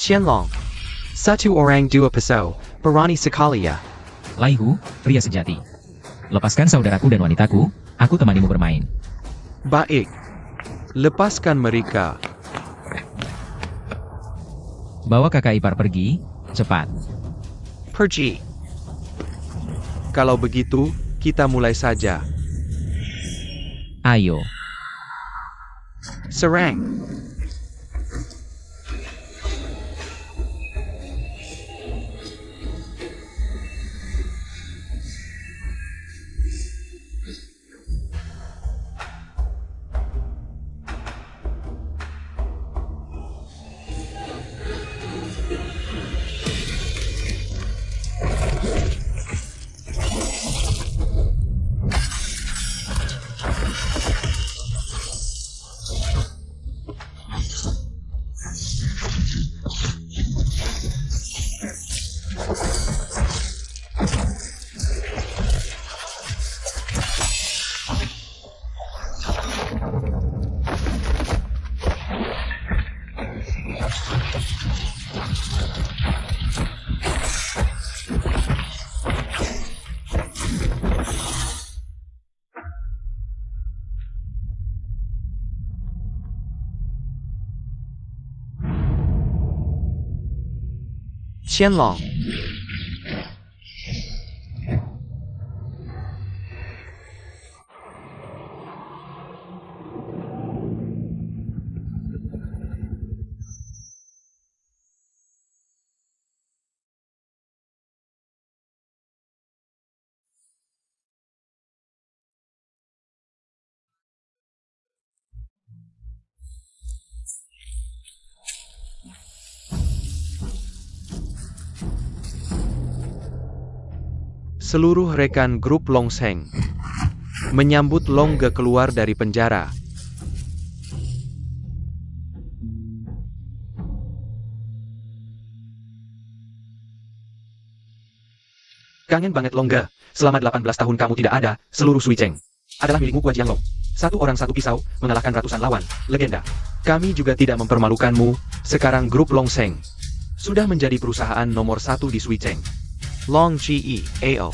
Qianlong. Satu orang dua peso, berani sekali ya. Laihu, pria sejati. Lepaskan saudaraku dan wanitaku, aku temanimu bermain. Baik. Lepaskan mereka. Bawa kakak ipar pergi, cepat. Pergi. Kalau begitu, kita mulai saja. Ayo. Serang. Qianlong. Seluruh rekan grup Longseng menyambut Longge keluar dari penjara. Kangen banget Longge. Selama 18 tahun kamu tidak ada, seluruh Suiceng adalah milikmu Gua Jianglong. Satu orang satu pisau, mengalahkan ratusan lawan. Legenda. Kami juga tidak mempermalukanmu. Sekarang grup Longseng sudah menjadi perusahaan nomor 1 di Suiceng. Long Ge AO.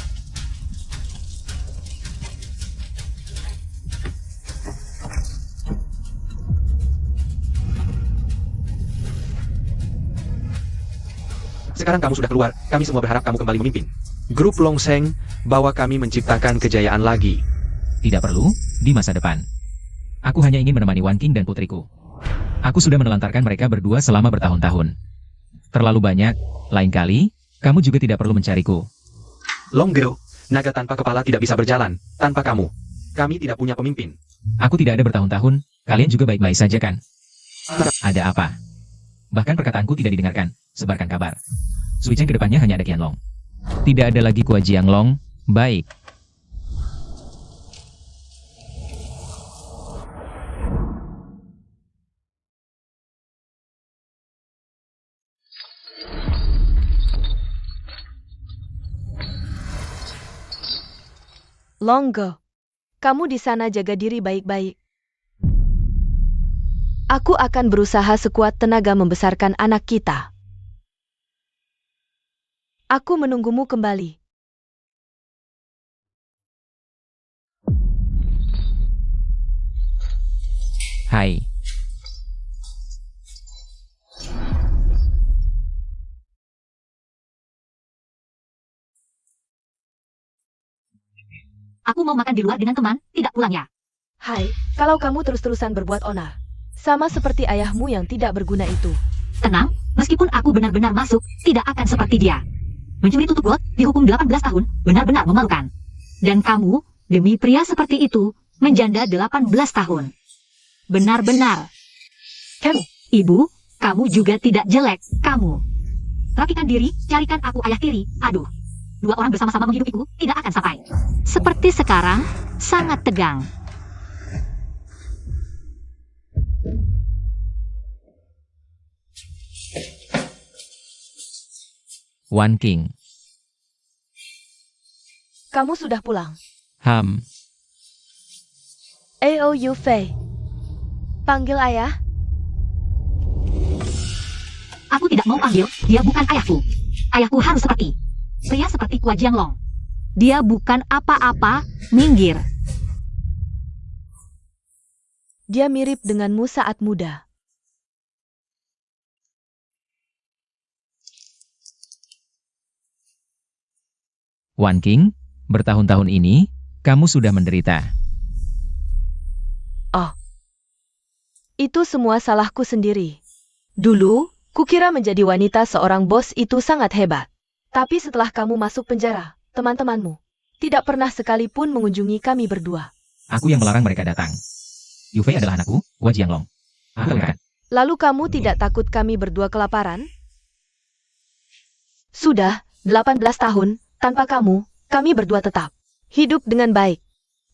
Sekarang kamu sudah keluar, kami semua berharap kamu kembali memimpin grup Longseng, bawa kami menciptakan kejayaan lagi. Tidak perlu, di masa depan. Aku hanya ingin menemani Wan King dan putriku. Aku sudah menelantarkan mereka berdua selama bertahun-tahun. Terlalu banyak, lain kali, kamu juga tidak perlu mencariku. Longge, naga tanpa kepala tidak bisa berjalan, tanpa kamu. Kami tidak punya pemimpin. Aku tidak ada bertahun-tahun, kalian juga baik-baik saja kan? Ada apa? Bahkan perkataanku tidak didengarkan, sebarkan kabar. Suiceng kedepannya hanya ada Qianlong. Tidak ada lagi Gua Jianglong, baik. Longge, kamu di sana jaga diri baik-baik. Aku akan berusaha sekuat tenaga membesarkan anak kita. Aku menunggumu kembali. Hai. Aku mau makan di luar dengan teman, tidak pulang ya. Hai, kalau kamu terus-terusan berbuat onar, sama seperti ayahmu yang tidak berguna itu. Tenang, meskipun aku benar-benar masuk, tidak akan seperti dia. Mencuri tutup got, dihukum 18 tahun, benar-benar memalukan. Dan kamu, demi pria seperti itu, menjanda 18 tahun. Benar-benar. Kamu, Ibu, kamu juga tidak jelek, kamu. Rapikan diri, carikan aku ayah tiri, aduh. Dua orang bersama-sama menghidupiku, tidak akan sampai. Seperti sekarang, sangat tegang. Wan King. kamu sudah pulang. AO Yu Fei. Panggil ayah. Aku tidak mau panggil, dia bukan ayahku. Ayahku harus seperti pria seperti Kua Jianglong. Dia bukan apa-apa, minggir. Dia mirip denganmu saat muda. Wan King, bertahun-tahun ini, kamu sudah menderita. Itu semua salahku sendiri. Dulu, kukira menjadi wanita seorang bos itu sangat hebat. Tapi setelah kamu masuk penjara, teman-temanmu tidak pernah sekalipun mengunjungi kami berdua. Aku yang melarang mereka datang. Yu Fei adalah anakku, Kua Jianglong. Aku katakan, Lalu kamu tidak takut kami berdua kelaparan? Sudah, 18 tahun, tanpa kamu, kami berdua tetap hidup dengan baik.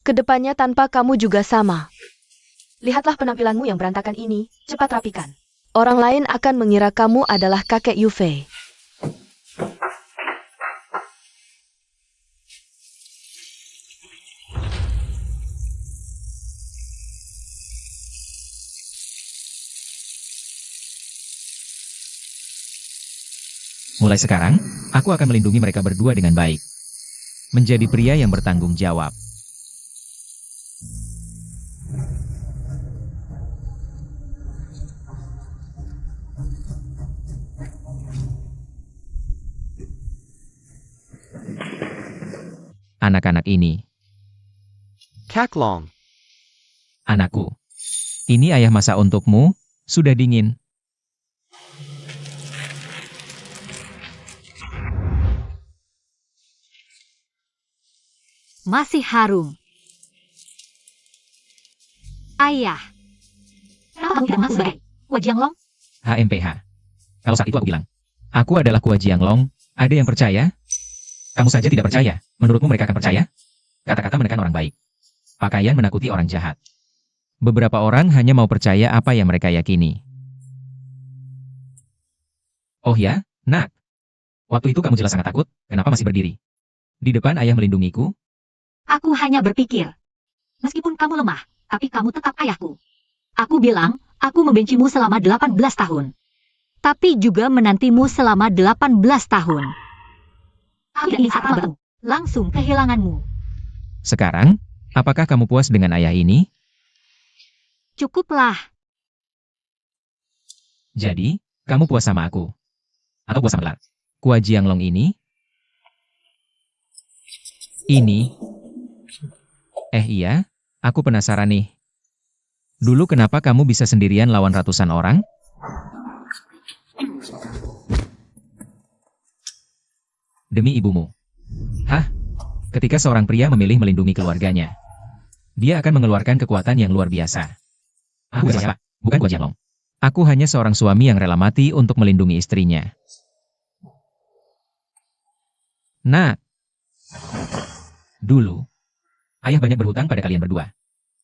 Kedepannya tanpa kamu juga sama. Lihatlah penampilanmu yang berantakan ini, cepat rapikan. Orang lain akan mengira kamu adalah kakek Yu Fei. mulai sekarang, aku akan melindungi mereka berdua dengan baik. Menjadi pria yang bertanggung jawab. Anak-anak ini. Kaklong. Anakku. Ini ayah masak untukmu, sudah dingin. Masih harum. Ayah. Kenapa kamu tidak mengaku sebagai Kua Jianglong? HMPH. Kalau saat itu aku bilang, aku adalah Kua Jianglong, ada yang percaya? Kamu saja tidak percaya, menurutmu mereka akan percaya? Kata-kata menekan orang baik. Pakaian menakuti orang jahat. Beberapa orang hanya mau percaya apa yang mereka yakini. Oh ya, nak. Waktu itu kamu jelas sangat takut, kenapa masih berdiri? Di depan ayah melindungiku. Aku hanya berpikir. Meskipun kamu lemah, tapi kamu tetap ayahku. Aku bilang, aku membencimu selama 18 tahun. Tapi juga menantimu selama 18 tahun. Aku tidak ingin saat bertemu, langsung kehilanganmu. Sekarang, apakah kamu puas dengan ayah ini? Cukuplah. Jadi, kamu puas sama aku? Atau puas sama Lar? Kua Jianglong ini? Ini? Iya, aku penasaran nih. Dulu kenapa kamu bisa sendirian lawan ratusan orang? Demi ibumu. Hah? Ketika seorang pria memilih melindungi keluarganya, dia akan mengeluarkan kekuatan yang luar biasa. Aku siapa? Bukan Kua Jianglong. Aku hanya seorang suami yang rela mati untuk melindungi istrinya. Nah, dulu, ayah banyak berhutang pada kalian berdua.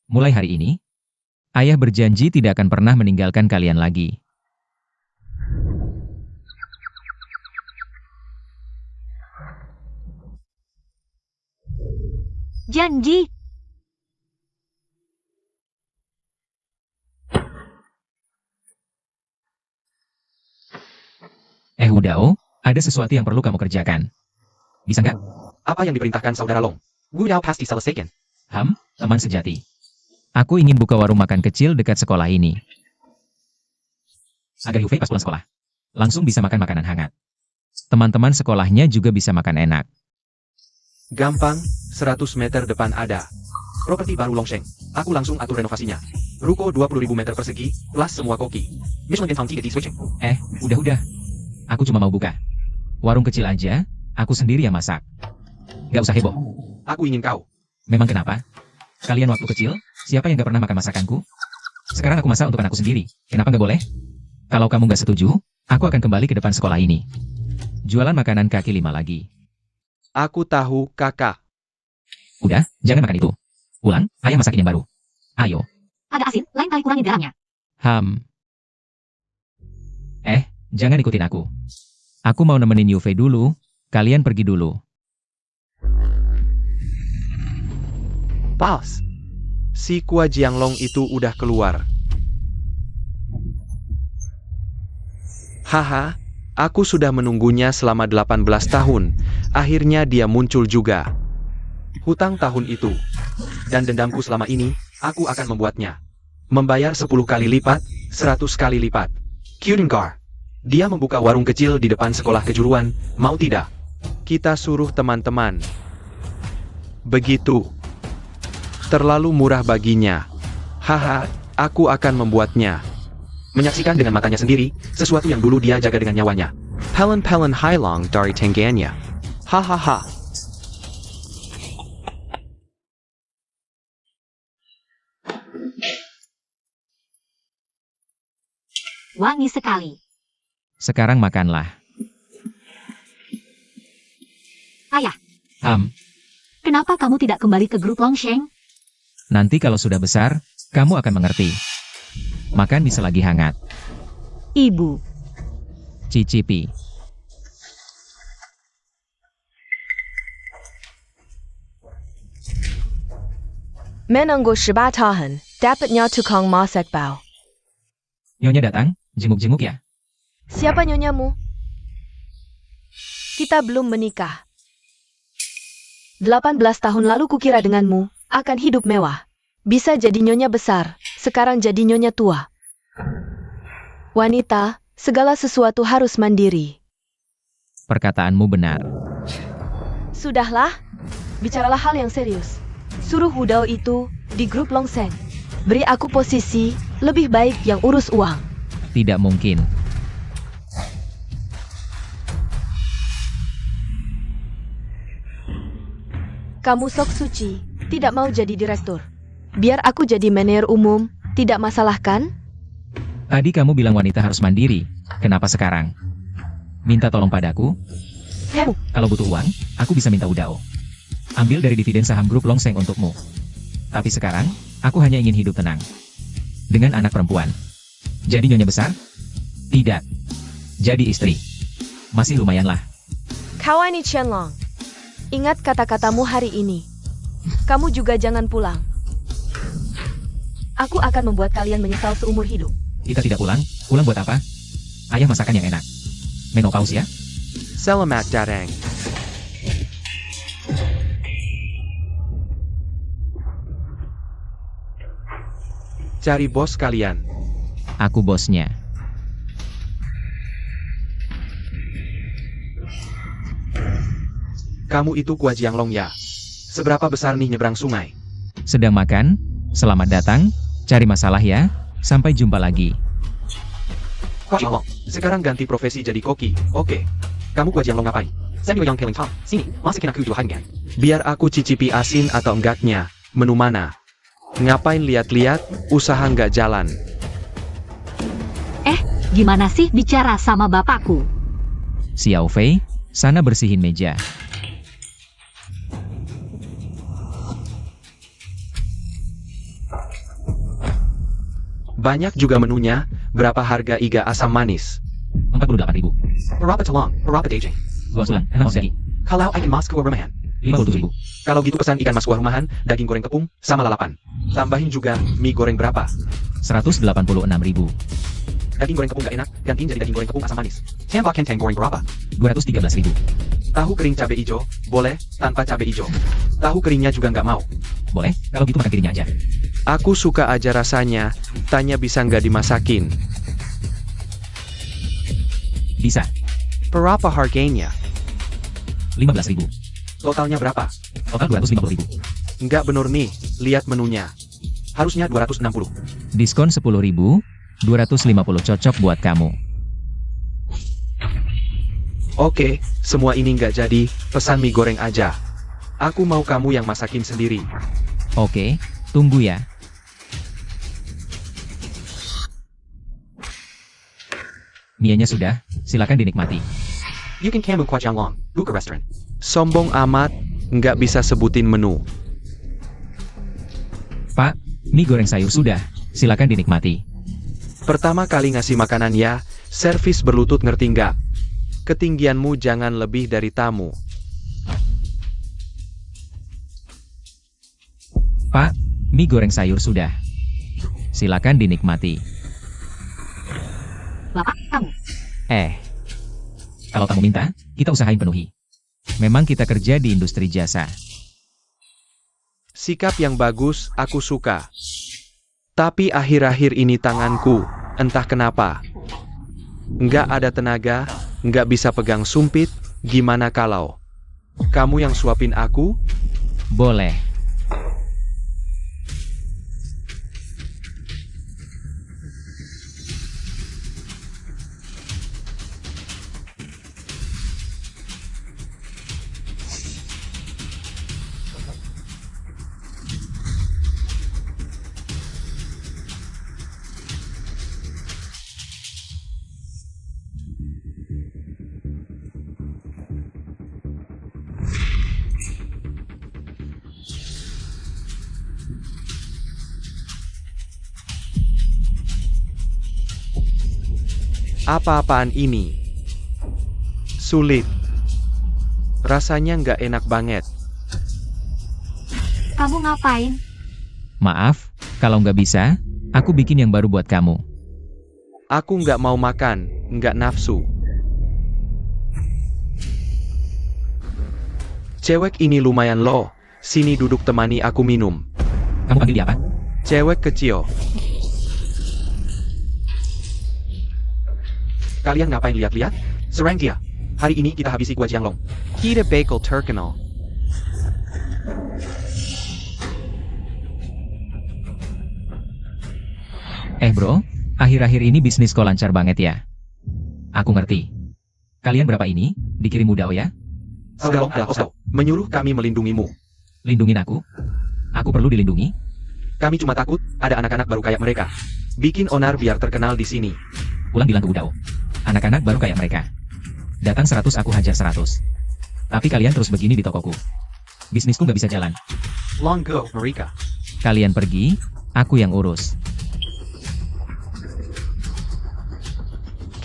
Mulai hari ini, ayah berjanji tidak akan pernah meninggalkan kalian lagi. Janji. Hudao, ada sesuatu yang perlu kamu kerjakan. Bisa nggak? Apa yang diperintahkan saudara Long? Wu Yao pasti selesaikan. Teman sejati. Aku ingin buka warung makan kecil dekat sekolah ini. Agar Yu Fei pas pulang sekolah, langsung bisa makan makanan hangat. Teman-teman sekolahnya juga bisa makan enak. Gampang, 100 meter depan ada properti baru Longsheng. Aku langsung atur renovasinya. Ruko 20.000 meter persegi, plus semua koki. Udah. Aku cuma mau buka warung kecil aja, aku sendiri yang masak. Gak usah heboh. Aku ingin kau. Memang kenapa? Kalian waktu kecil, siapa yang gak pernah makan masakanku? Sekarang aku masak untuk anakku sendiri. Kenapa gak boleh? Kalau kamu gak setuju, aku akan kembali ke depan sekolah ini. Jualan makanan kaki lima lagi. Aku tahu, kakak. Udah, jangan makan itu. Ulang, ayah masakin yang baru. Ayo. Agak asin, lain kali kurangi garamnya. Jangan ikutin aku. Aku mau nemenin Yu Fei dulu, kalian pergi dulu. Pas. Si Kua Jianglong itu udah keluar. Haha, aku sudah menunggunya selama 18 tahun. Akhirnya dia muncul juga. Hutang tahun itu. Dan dendamku selama ini, aku akan membuatnya. Membayar 10 kali lipat, 100 kali lipat. Kyudinkar. Dia membuka warung kecil di depan sekolah kejuruan, mau tidak? Kita suruh teman-teman. Begitu. Terlalu murah baginya. Haha, aku akan membuatnya. Menyaksikan dengan matanya sendiri, sesuatu yang dulu dia jaga dengan nyawanya. Pelen-pelen Hailong dari Tangganya. Hahaha. Wangi sekali. Sekarang makanlah. Ayah, Kenapa kamu tidak kembali ke grup Longsheng? Nanti kalau sudah besar, kamu akan mengerti. Makan bisa lagi hangat. Ibu, Cicipi. Menunggu 18 tahun, dapatnya tukang masak bao. Nyonya datang, jenguk-jenguk ya. Siapa nyonyamu? Kita belum menikah. 18 tahun lalu kukira denganmu akan hidup mewah. Bisa jadi nyonya besar, sekarang jadi nyonya tua. Wanita, segala sesuatu harus mandiri. Perkataanmu benar. Sudahlah, bicaralah hal yang serius. Suruh Wudao itu di grup Longseng. Beri aku posisi, lebih baik yang urus uang. Tidak mungkin. Kamu sok suci, tidak mau jadi direktur. Biar aku jadi manajer umum, tidak masalah kan? Tadi kamu bilang wanita harus mandiri. Kenapa sekarang? Minta tolong padaku? Kamu, Kalau butuh uang, aku bisa minta Wudao. Ambil dari dividen saham grup Longseng untukmu. Tapi sekarang, aku hanya ingin hidup tenang. Dengan anak perempuan. Jadi nyonya besar? Tidak. Jadi istri. Masih lumayanlah. Kawani Qianlong. Ingat kata-katamu hari ini. Kamu juga jangan pulang. Aku akan membuat kalian menyesal seumur hidup. Kita tidak pulang? Pulang buat apa? Ayah masakan yang enak. Menopause ya? Selamat datang. Cari bos kalian. Aku bosnya. Kamu itu Kua Jianglong ya? Seberapa besar nih nyebrang sungai? Sedang makan? Selamat datang. Cari masalah ya. Sampai jumpa lagi. Kua Jianglong, sekarang ganti profesi jadi koki, oke. Kamu Kua Jianglong ngapain? Samuel yang Killing Tom, sini, masakin aku jualan gang. Biar aku cicipi asin atau enggaknya. Menu mana? Ngapain lihat-lihat, usaha nggak jalan. gimana sih bicara sama bapakku? Xiao Fei, sana bersihin meja. Banyak juga menunya. Berapa harga iga asam manis? 48.000. Berapa telong, berapa daging? 2 sulang, 6 ounce daging. Kalau ikan mas ke rumahan. 57.000. Kalau gitu pesan ikan mas kuah rumahan, daging goreng tepung, sama lalapan. Tambahin juga mie goreng berapa? 186.000. Daging goreng tepung gak enak, gantiin jadi daging goreng tepung asam manis. Tambah kentang goreng berapa? 213.000. Tahu kering cabai hijau, boleh, tanpa cabai hijau. Tahu keringnya juga nggak mau. Boleh, kalau gitu makan kirinya aja. Aku suka aja rasanya. Tanya bisa nggak dimasakin? Bisa. Berapa harganya? 15.000. Totalnya berapa? Total 250.000. Nggak bener nih, lihat menunya. Harusnya 260. Diskon 10.000. 250 cocok buat kamu. Oke, semua ini nggak jadi, pesan mie goreng aja. Aku mau kamu yang masakin sendiri. Oke, tunggu ya. Mienya sudah, silakan dinikmati. You can kamu Kua Jianglong, buka restoran. Sombong amat, nggak bisa sebutin menu. Pak, mie goreng sayur sudah, silakan dinikmati. Pertama kali ngasih makanan ya, servis berlutut ngerti nggak? Ketinggianmu jangan lebih dari tamu. Pak, mie goreng sayur sudah. Silakan dinikmati. Bapak kamu. Kalau tamu minta, kita usahain penuhi. Memang kita kerja di industri jasa. Sikap yang bagus, aku suka. Tapi akhir-akhir ini tanganku, entah kenapa. Nggak ada tenaga, nggak bisa pegang sumpit, gimana kalau kamu yang suapin aku? Boleh. Apa-apaan ini? Sulit. Rasanya nggak enak banget. Kamu ngapain? Maaf, kalau nggak bisa, aku bikin yang baru buat kamu. Aku nggak mau makan, nggak nafsu. Cewek ini lumayan loh. Sini duduk temani aku minum. Kamu panggil dia apa? Cewek kecil. Kalian ngapain lihat-lihat? Serang dia. Hari ini kita habisi gua Jianglong. Kita bakal terkenal. Bro, akhir-akhir ini bisnis kok lancar banget ya? Aku ngerti. Kalian berapa ini? Dikirim Udao ya? Saudara Oslo menyuruh kami melindungimu. Lindungin aku? Aku perlu dilindungi? Kami cuma takut ada anak-anak baru kayak mereka. Bikin onar biar terkenal di sini. Ulang bilang ke Udao. Anak-anak baru kayak mereka. Datang 100 aku hajar 100. Tapi kalian terus begini di tokoku. Bisnisku nggak bisa jalan. Long go, mereka. Kalian pergi, aku yang urus.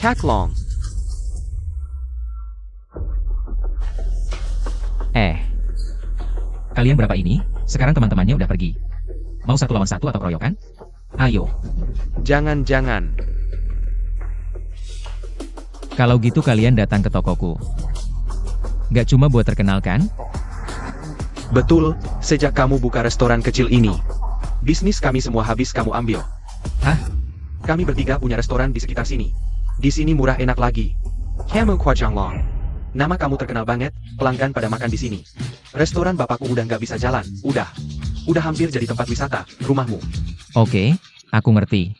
Kaklong. Kalian berapa ini? Sekarang teman-temannya udah pergi. Mau 1 lawan 1 atau keroyokan? Ayo. Jangan-jangan. Kalau gitu kalian datang ke tokoku. Gak cuma buat terkenal kan? Betul, sejak kamu buka restoran kecil ini. Bisnis kami semua habis kamu ambil. Hah? Kami bertiga punya restoran di sekitar sini. Di sini murah enak lagi. Kamu Kwa Jianglong. Nama kamu terkenal banget, pelanggan pada makan di sini. Restoran bapakku udah nggak bisa jalan, udah hampir jadi tempat wisata, rumahmu. Oke, aku ngerti.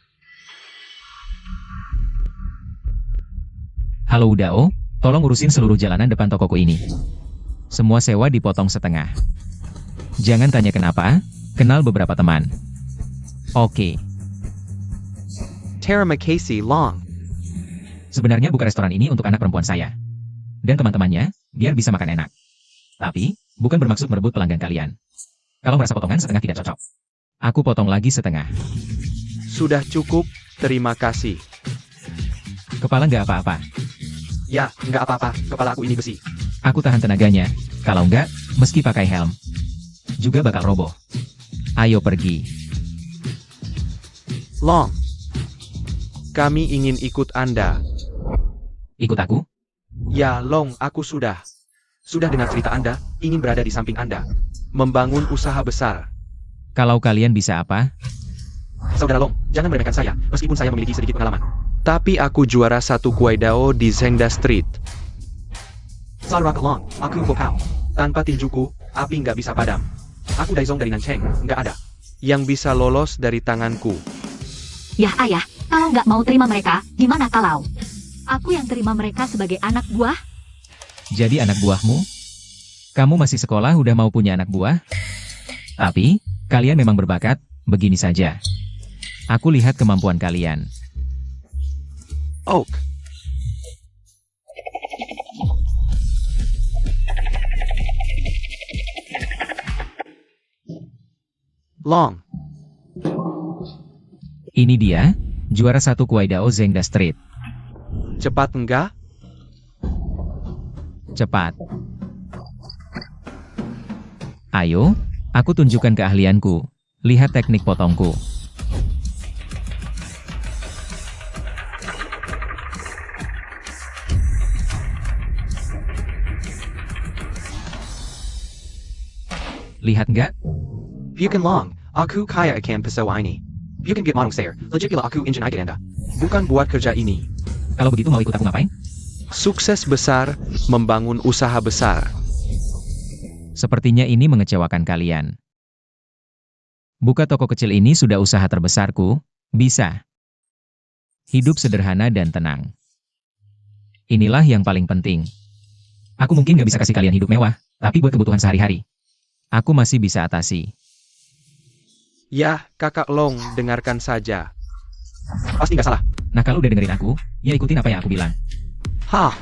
Halo Udao, tolong urusin seluruh jalanan depan tokoku ini. Semua sewa dipotong setengah. Jangan tanya kenapa, kenal beberapa teman. Oke. Terima kasih, Long. Sebenarnya buka restoran ini untuk anak perempuan saya. Dan teman-temannya, biar bisa makan enak. Tapi, bukan bermaksud merebut pelanggan kalian. Kalau merasa potongan setengah tidak cocok, aku potong lagi setengah. Sudah cukup, terima kasih. Kepala nggak apa-apa. Ya, nggak apa-apa, kepala aku ini besi. Aku tahan tenaganya. Kalau nggak, meski pakai helm, juga bakal roboh. Ayo pergi. Long. Kami ingin ikut Anda. Ikut aku? Ya, Long, aku sudah. Sudah dengar cerita Anda, ingin berada di samping Anda. Membangun usaha besar. Kalau kalian bisa apa? Saudara Long, jangan meremehkan saya, meskipun saya memiliki sedikit pengalaman. Tapi aku juara 1 Kuai Dao di Zhengda Street. Saudara Long, aku Bokao. Tanpa tinjuku, api nggak bisa padam. Aku Daizong dari Nancheng, nggak ada. Yang bisa lolos dari tanganku. Yah ayah, kalau nggak mau terima mereka, gimana kalau aku yang terima mereka sebagai anak buah? Jadi anak buahmu? Kamu masih sekolah udah mau punya anak buah? Tapi, kalian memang berbakat, begini saja. Aku lihat kemampuan kalian. Oak. Long. Ini dia, juara 1 Kuai Dao Zhengda Street. Cepat enggak? Cepat. Ayo, aku tunjukkan keahlianku. Lihat teknik potongku. Lihat nggak? Bukan long, aku kaya akan pisau ini. Bukan get manong sayer, legit pila aku injin agenda. Bukan buat kerja ini. Kalau begitu mau ikut aku ngapain? Sukses besar, membangun usaha besar. Sepertinya ini mengecewakan kalian. Buka toko kecil ini sudah usaha terbesarku, bisa. Hidup sederhana dan tenang. Inilah yang paling penting. Aku mungkin gak bisa kasih kalian hidup mewah, tapi buat kebutuhan sehari-hari, aku masih bisa atasi. Ya, Kakak Long, dengarkan saja. Pasti nggak salah. Nah kalau udah dengerin aku, ya ikutin apa yang aku bilang. Hah.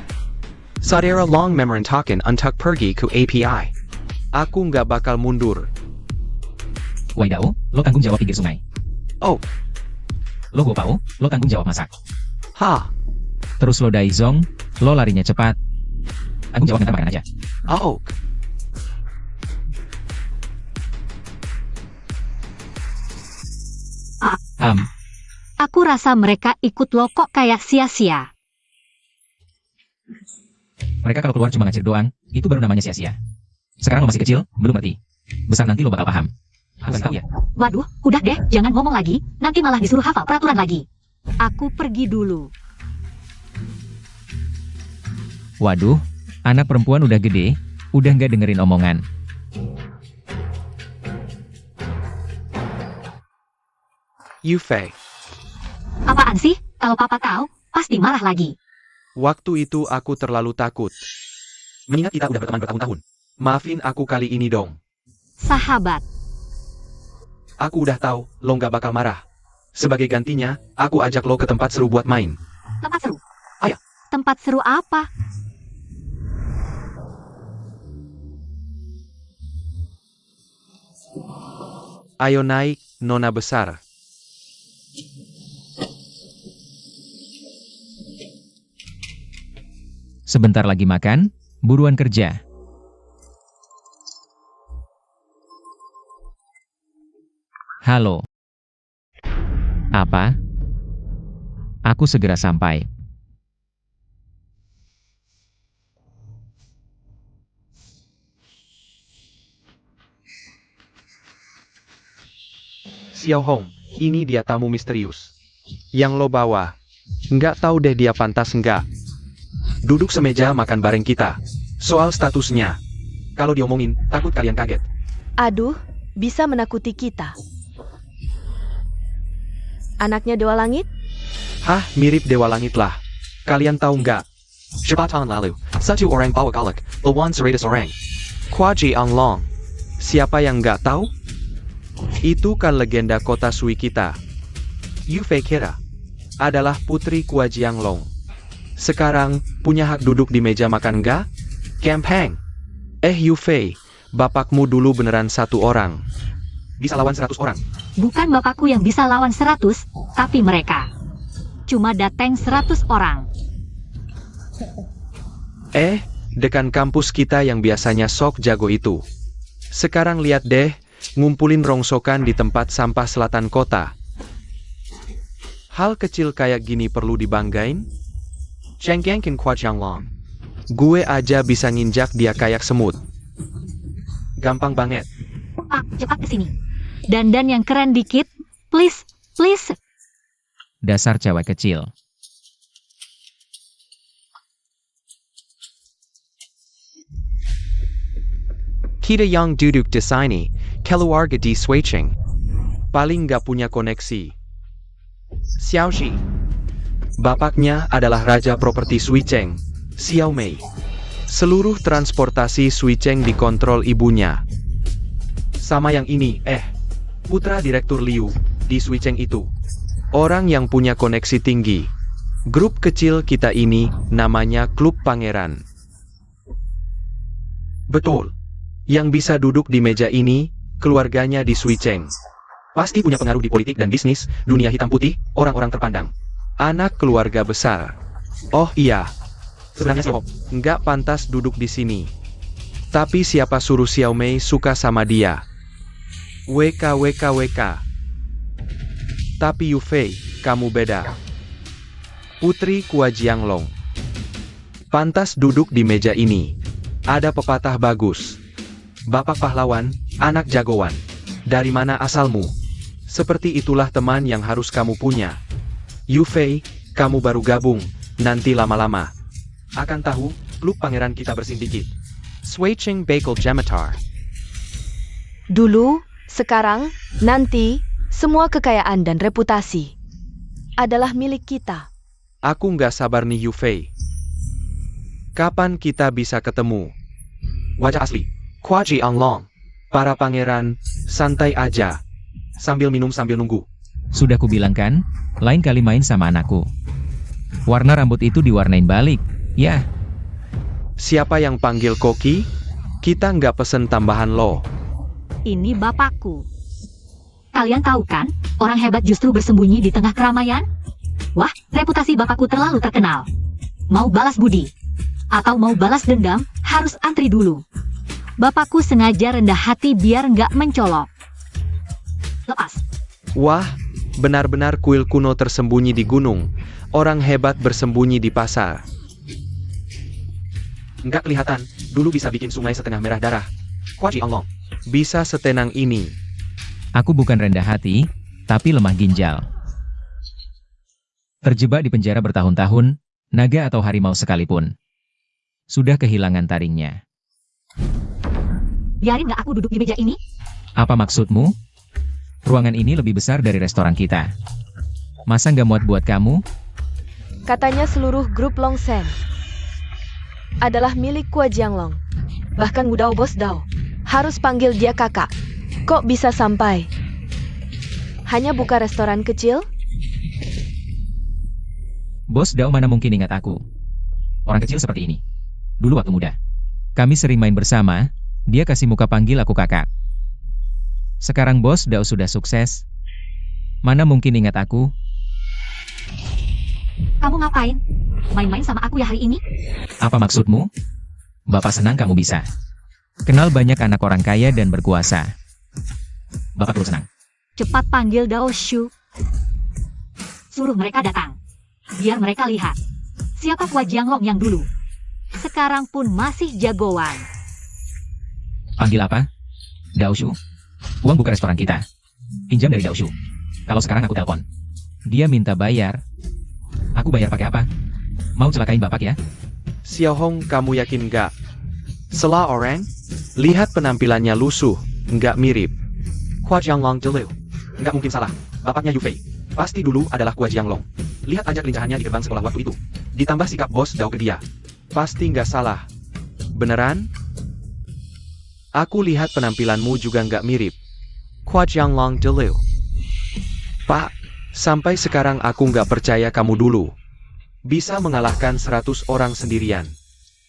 Saudara Long memerintahkan untuk pergi ke API. Aku nggak bakal mundur. Waidao, lo tanggung jawab pinggir sungai. Oh. Lo Gopao, lo tanggung jawab masak. Hah. Terus lo Daizong, lo larinya cepat. Tanggung jawab ngantar makan aja. Oh. Aku rasa mereka ikut lo kok kayak sia-sia. Mereka kalau keluar cuma ngacir doang, itu baru namanya sia-sia. Sekarang lo masih kecil, belum ngerti. Besar nanti lo bakal paham. Harus tahu ya. Waduh, udah deh, jangan ngomong lagi, nanti malah disuruh hafal peraturan lagi. Aku pergi dulu. Waduh, anak perempuan udah gede, udah nggak dengerin omongan. Yufei. Apaan sih? Kalau papa tahu, pasti marah lagi. Waktu itu aku terlalu takut. Mengingat kita udah berteman bertahun-tahun. Maafin aku kali ini dong. Sahabat. Aku udah tahu, lo nggak bakal marah. Sebagai gantinya, aku ajak lo ke tempat seru buat main. Tempat seru. Ayo. Tempat seru apa? Ayo naik, nona besar. Sebentar lagi makan, buruan kerja. Halo. Apa? Aku segera sampai. Xiao Hong, ini dia tamu misterius. Yang lo bawa. Nggak tahu deh dia pantas nggak. Duduk semeja makan bareng kita. Soal statusnya. Kalau diomongin, takut kalian kaget. Aduh, bisa menakuti kita. Anaknya Dewa Langit? Hah, mirip Dewa Langit lah. Kalian tahu nggak? 18 tahun lalu, satu orang bawa galak, lawan 100 orang. Kuaji Anglong. Siapa yang nggak tahu? Itu kan legenda kota Sui kita. Yufei kira adalah putri Kuajianglong. Sekarang punya hak duduk di meja makan nggak? Campeng. Yufei, bapakmu dulu beneran satu orang. Bisa lawan 100 orang. Bukan bapakku yang bisa lawan 100, tapi mereka. Cuma dateng 100 orang. Dekan kampus kita yang biasanya sok jago itu. Sekarang lihat deh, ngumpulin rongsokan di tempat sampah selatan kota. Hal kecil kayak gini perlu dibanggain? Cengkengkin Kuajianglong. Gue aja bisa nginjak dia kayak semut. Gampang banget. Pak, cepat ke sini. Dandan yang keren dikit, please, please. Dasar cewek kecil. Kita yang duduk di sini, keluarga di Suicheng. Paling nggak punya koneksi. Xiaoxi. Bapaknya adalah raja properti Suicheng, Xiao Mei. Seluruh transportasi Suicheng dikontrol ibunya. Sama yang ini, putra direktur Liu, di Suicheng itu. Orang yang punya koneksi tinggi. Grup kecil kita ini namanya Klub Pangeran. Betul. Yang bisa duduk di meja ini, keluarganya di Suicheng. Pasti punya pengaruh di politik dan bisnis, dunia hitam putih, orang-orang terpandang. Anak keluarga besar. Oh iya, Sebenarnya Xiao, nggak pantas duduk di sini. Tapi siapa suruh Xiao Mei suka sama dia? WK. Tapi Yufei, kamu beda. Putri Kuajianglong. Pantas duduk di meja ini. Ada pepatah bagus. Bapak pahlawan, Anak jagoan. Dari mana asalmu? Seperti itulah teman yang harus kamu punya. Yu Fei, kamu baru gabung, nanti lama-lama akan tahu, klub pangeran kita bersindikit. Switching Bakal Jamatar. Dulu, sekarang, nanti, semua kekayaan dan reputasi adalah milik kita. Aku nggak sabar nih Yu Fei. Kapan kita bisa ketemu? Wajah asli. Kuaji Anglong. Para pangeran, santai aja. Sambil minum sambil nunggu. Sudah kubilang kan, lain kali main sama anakku. Warna rambut itu diwarnain balik, ya. Siapa yang panggil Koki? Kita nggak pesen tambahan loh. Ini bapakku. Kalian tahu kan, orang hebat justru bersembunyi di tengah keramaian? Wah, reputasi bapakku terlalu terkenal. Mau balas budi, atau mau balas dendam, harus antri dulu. Bapakku sengaja rendah hati biar nggak mencolok. Lepas. Wah, benar-benar kuil kuno tersembunyi di gunung. Orang hebat bersembunyi di pasar. Nggak kelihatan, dulu bisa bikin sungai setengah merah darah. Kuaji Anglong. Bisa setenang ini. Aku bukan rendah hati, tapi lemah ginjal. Terjebak di penjara bertahun-tahun, naga atau harimau sekalipun sudah kehilangan taringnya. Biarin nggak aku duduk di meja ini? Apa maksudmu? Ruangan ini lebih besar dari restoran kita. Masa nggak muat buat kamu? Katanya seluruh grup Long Sen adalah milik Kua Jianglong. Bahkan Wudao Bos Dao harus panggil dia kakak. Kok bisa sampai? Hanya buka restoran kecil? Bos Dao mana mungkin ingat aku? Orang kecil seperti ini. Dulu waktu muda, kami sering main bersama, dia kasih muka panggil aku kakak. Sekarang Bos Dao sudah sukses. Mana mungkin ingat aku? Kamu ngapain? Main-main sama aku ya hari ini? Apa maksudmu? Bapak senang kamu bisa kenal banyak anak orang kaya dan berkuasa. Bapak terus senang. Cepat panggil Dao Shu. Suruh mereka datang. Biar mereka lihat siapa Kua Jianglong yang dulu sekarang pun masih jagoan. Panggil apa? Dao Shu. Uang buka restoran kita. Pinjam dari Dao Shu. Kalau sekarang aku telepon, dia minta bayar. Aku bayar pakai apa? Mau celakain bapak ya? Xiao Hong, kamu yakin nggak? Salah orang? Lihat penampilannya lusuh, nggak mirip. Kuaji Anglong dulu. Nggak mungkin salah. Bapaknya Yu Fei. Pasti dulu adalah Kuaji Anglong. Lihat aja kelincahannya di gerbang sekolah waktu itu. Ditambah sikap Bos Dao ke dia. Pasti nggak salah. Beneran? Aku lihat penampilanmu juga nggak mirip. Kua Jianglong dulu. Pak, sampai sekarang aku nggak percaya kamu dulu bisa mengalahkan 100 orang sendirian.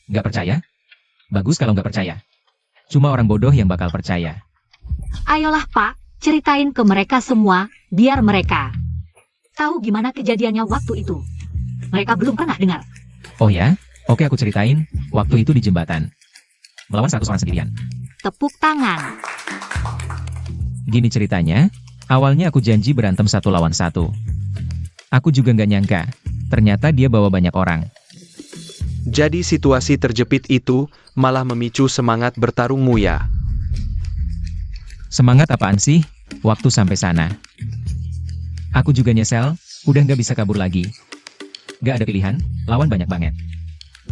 Nggak percaya? Bagus kalau nggak percaya. Cuma orang bodoh yang bakal percaya. Ayolah Pak, ceritain ke mereka semua, biar mereka tahu gimana kejadiannya waktu itu. Mereka belum pernah dengar. Oh ya? Oke aku ceritain, waktu itu di jembatan. Melawan 100 orang sendirian. Tepuk tangan. Gini ceritanya, awalnya aku janji berantem 1 lawan 1. Aku juga nggak nyangka, ternyata dia bawa banyak orang. Jadi situasi terjepit itu malah memicu semangat bertarungmu ya. Semangat apaan sih? Waktu sampai sana. Aku juga nyesel, udah nggak bisa kabur lagi. Nggak ada pilihan, lawan banyak banget.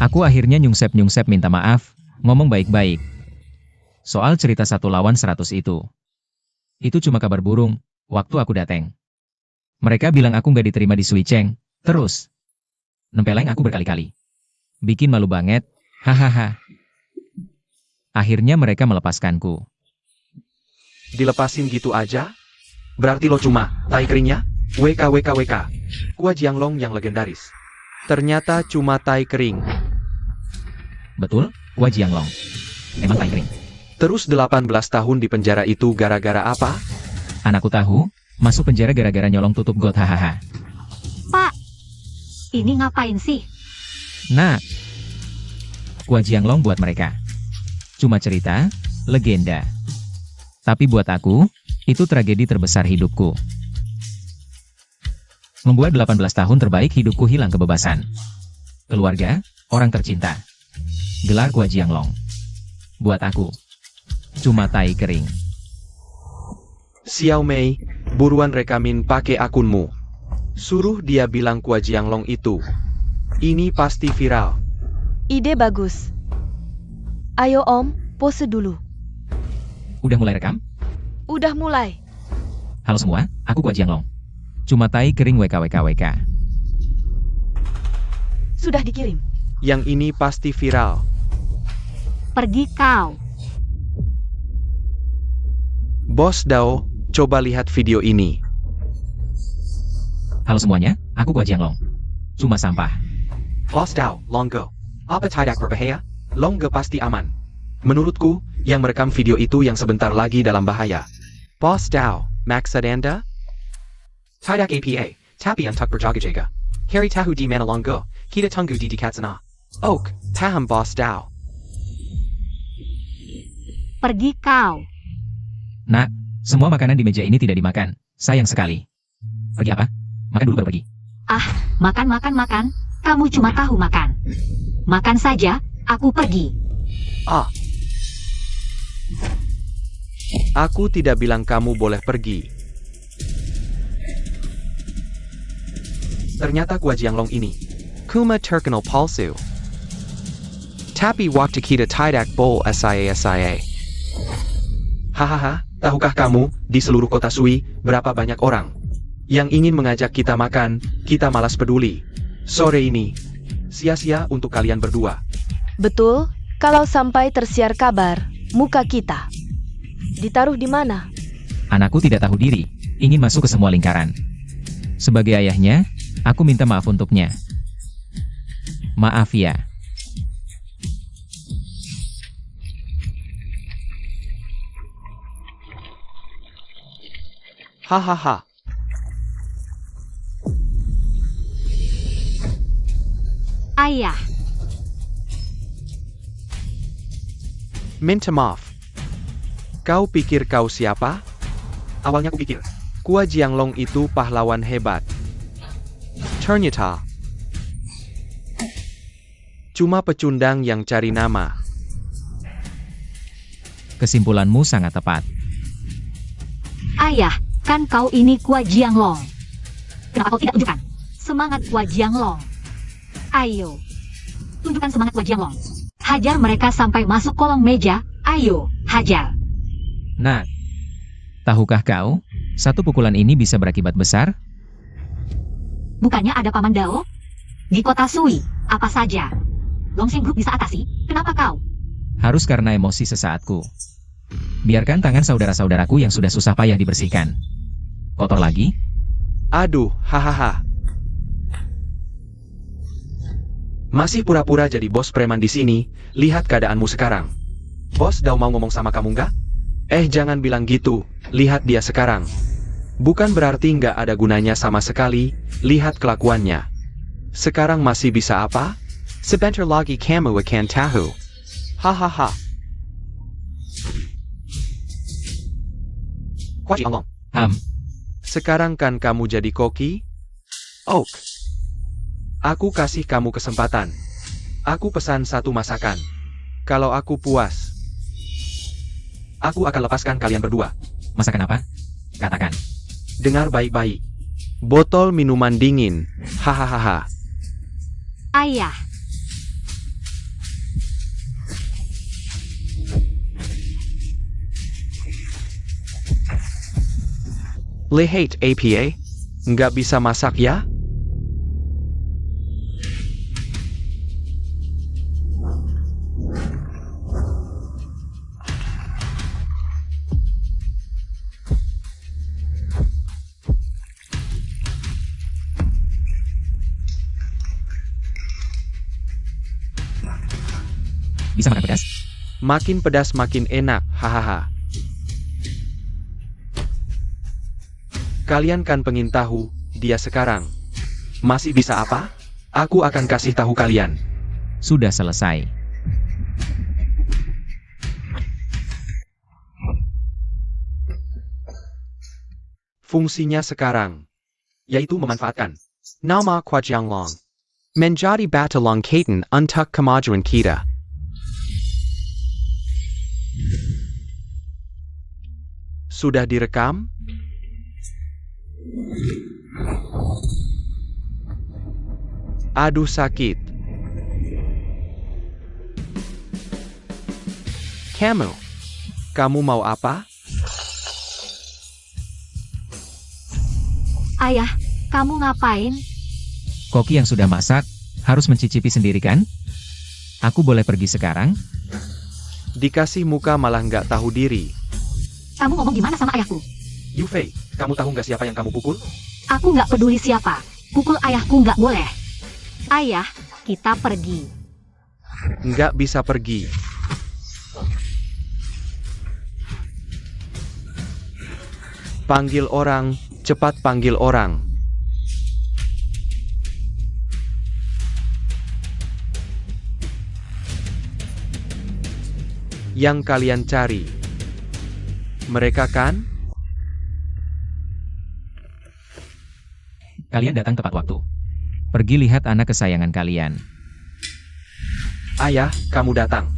Aku akhirnya nyungsep-nyungsep minta maaf, ngomong baik-baik. Soal cerita 1 lawan 100 itu. Itu cuma kabar burung, waktu aku dateng. Mereka bilang aku nggak diterima di Suicheng, terus nempeleng aku berkali-kali. Bikin malu banget, hahaha. Akhirnya mereka melepaskanku. Dilepasin gitu aja? Berarti lo cuma tai keringnya? WKWKWK. Kua Jianglong yang legendaris. Ternyata cuma tai kering. Betul, Kua Jianglong. Emang tai kering. Terus 18 tahun di penjara itu gara-gara apa? Anakku tahu, masuk penjara gara-gara nyolong tutup got hahaha. Pak, ini ngapain sih? Nah, Kua Jianglong buat mereka cuma cerita, legenda. Tapi buat aku, itu tragedi terbesar hidupku. Membuat 18 tahun terbaik hidupku hilang kebebasan. Keluarga, orang tercinta. Gelar Kua Jianglong. Buat aku, cuma tai kering. Xiao Mei, buruan rekamin pakai akunmu. Suruh dia bilang Kua Jianglong itu. Ini pasti viral. Ide bagus. Ayo Om, pose dulu. Udah mulai rekam? Udah mulai. Halo semua, aku Kua Jianglong. Cuma tai kering WKWKWK. Sudah dikirim. Yang ini pasti viral. Pergi kau. Bos Dao, coba lihat video ini. Halo semuanya, aku Kua Jianglong. Cuma sampah. Boss Dao, Longgo. Apa tidak berbahaya? Longgo pasti aman. Menurutku, yang merekam video itu yang sebentar lagi dalam bahaya. Bos Dao, maksud Anda? Tidak APA, tapi untuk berjaga-jaga. Hari tahu di mana Longgo, kita tunggu di dekat sana. Ok, paham Bos Dao. Pergi kau. Nak, semua makanan di meja ini tidak dimakan. Sayang sekali. Pergi apa? Makan dulu baru pergi. Makan. Kamu cuma tahu makan. Makan saja, aku pergi. Ah. Aku tidak bilang kamu boleh pergi. Ternyata Kua Jianglong ini. Kuma terkenal palsu. Tapi waktu kita tidak bol SIA. Hahaha, tahukah kamu, di seluruh kota Sui, berapa banyak orang yang ingin mengajak kita makan, kita malas peduli. Sore ini, sia-sia untuk kalian berdua. Betul, kalau sampai tersiar kabar, muka kita ditaruh di mana? Anakku tidak tahu diri, ingin masuk ke semua lingkaran. Sebagai ayahnya, aku minta maaf untuknya. Maaf ya. Hahaha. Ayah, Minta maaf. Kau pikir kau siapa? Awalnya kupikir, Kua Jianglong itu pahlawan hebat. Ternyata cuma pecundang yang cari nama. Kesimpulanmu sangat tepat. ayah, kan kau ini Kua Jianglong. Kenapa kau tidak tunjukkan semangat Kua Jianglong? Ayo, tunjukkan semangat Kua Jianglong. Hajar mereka sampai masuk kolong meja. Ayo, hajar. Nak, tahukah kau, satu pukulan ini bisa berakibat besar? Bukannya ada Paman Dao? Di kota Sui, apa saja Longseng Group bisa atasi, kenapa kau? Harus karena emosi sesaatku. Biarkan tangan saudara-saudaraku yang sudah susah payah dibersihkan. Kotor lagi? Aduh, hahaha. masih pura-pura jadi bos preman di sini, lihat keadaanmu sekarang. Bos Dao mau ngomong sama kamu nggak? Jangan bilang gitu, lihat dia sekarang. Bukan berarti nggak ada gunanya sama sekali, lihat kelakuannya. Sekarang masih bisa apa? Sebentar lagi kamu akan tahu. Hahaha. Kua Jianglong. Sekarang kan kamu jadi koki? Ok. Aku kasih kamu kesempatan. Aku pesan satu masakan. Kalau aku puas, Aku akan lepaskan kalian berdua. Masakan apa? Katakan. Dengar baik-baik. botol minuman dingin. Hahaha. Ayah, Lihat APA? Nggak bisa masak ya? Bisa makan pedas? Makin pedas makin enak, hahaha. Kalian kan pengen tahu, dia sekarang Masih bisa apa? Aku akan kasih tahu kalian. Sudah selesai. fungsinya sekarang. Yaitu memanfaatkan. Nama Kua Jianglong menjadi batang kaitan untuk kemajuan kita. Sudah direkam? Aduh sakit. Kamu mau apa? Ayah, kamu ngapain? Koki yang sudah masak, harus mencicipi sendiri kan? Aku boleh pergi sekarang? Dikasih muka malah nggak tahu diri. Kamu ngomong gimana sama ayahku? Yufei, kamu tahu nggak siapa yang kamu pukul? Aku nggak peduli siapa. Pukul ayahku nggak boleh. Ayah, kita pergi. Nggak bisa pergi. Panggil orang, cepat panggil orang. Yang kalian cari. Mereka kan? Kalian datang tepat waktu. Pergi lihat anak kesayangan kalian. Ayah, kamu datang.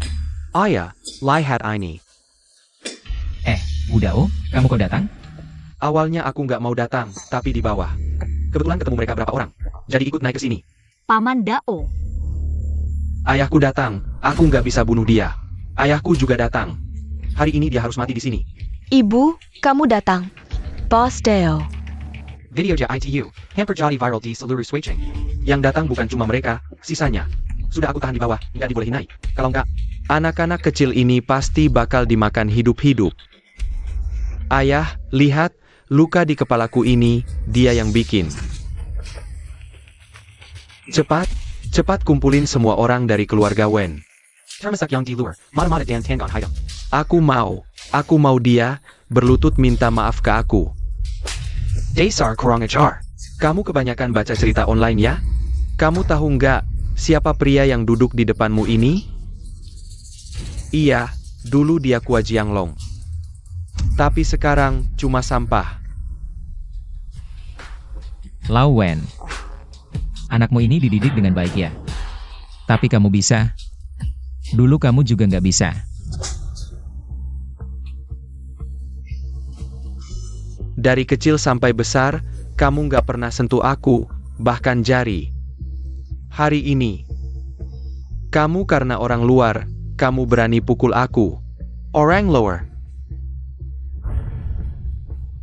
Ayah, lihat ini. Budao, kamu kok datang? Awalnya aku nggak mau datang, tapi di bawah. Kebetulan ketemu mereka berapa orang, jadi ikut naik ke sini. Paman Dao. Ayahku datang, aku nggak bisa bunuh dia. Ayahku juga datang. Hari ini dia harus mati di sini. Ibu, kamu datang. Boss Dale. Video ITU, hampir jadi viral di seluruh Switching. Yang datang bukan cuma mereka, sisanya. Sudah aku tahan di bawah, nggak dibolehin naik. Kalau nggak, Anak-anak kecil ini pasti bakal dimakan hidup-hidup. Ayah, lihat, luka di kepalaku ini, dia yang bikin. Cepat kumpulin semua orang dari keluarga Wen. termasak yang di luar, mata-mata dan tanggang hitam. Aku mau dia, berlutut minta maaf ke aku. Dasar kurang ajar. Kamu kebanyakan baca cerita online ya? Kamu tahu nggak, siapa pria yang duduk di depanmu ini? Iya, dulu dia Kua Jianglong. Tapi sekarang cuma sampah. Lau Wen. Anakmu ini dididik dengan baik ya. Tapi kamu bisa. Dulu kamu juga nggak bisa. Dari kecil sampai besar, kamu nggak pernah sentuh aku, bahkan jari. Hari ini, kamu karena orang luar, kamu berani pukul aku. Orang luar.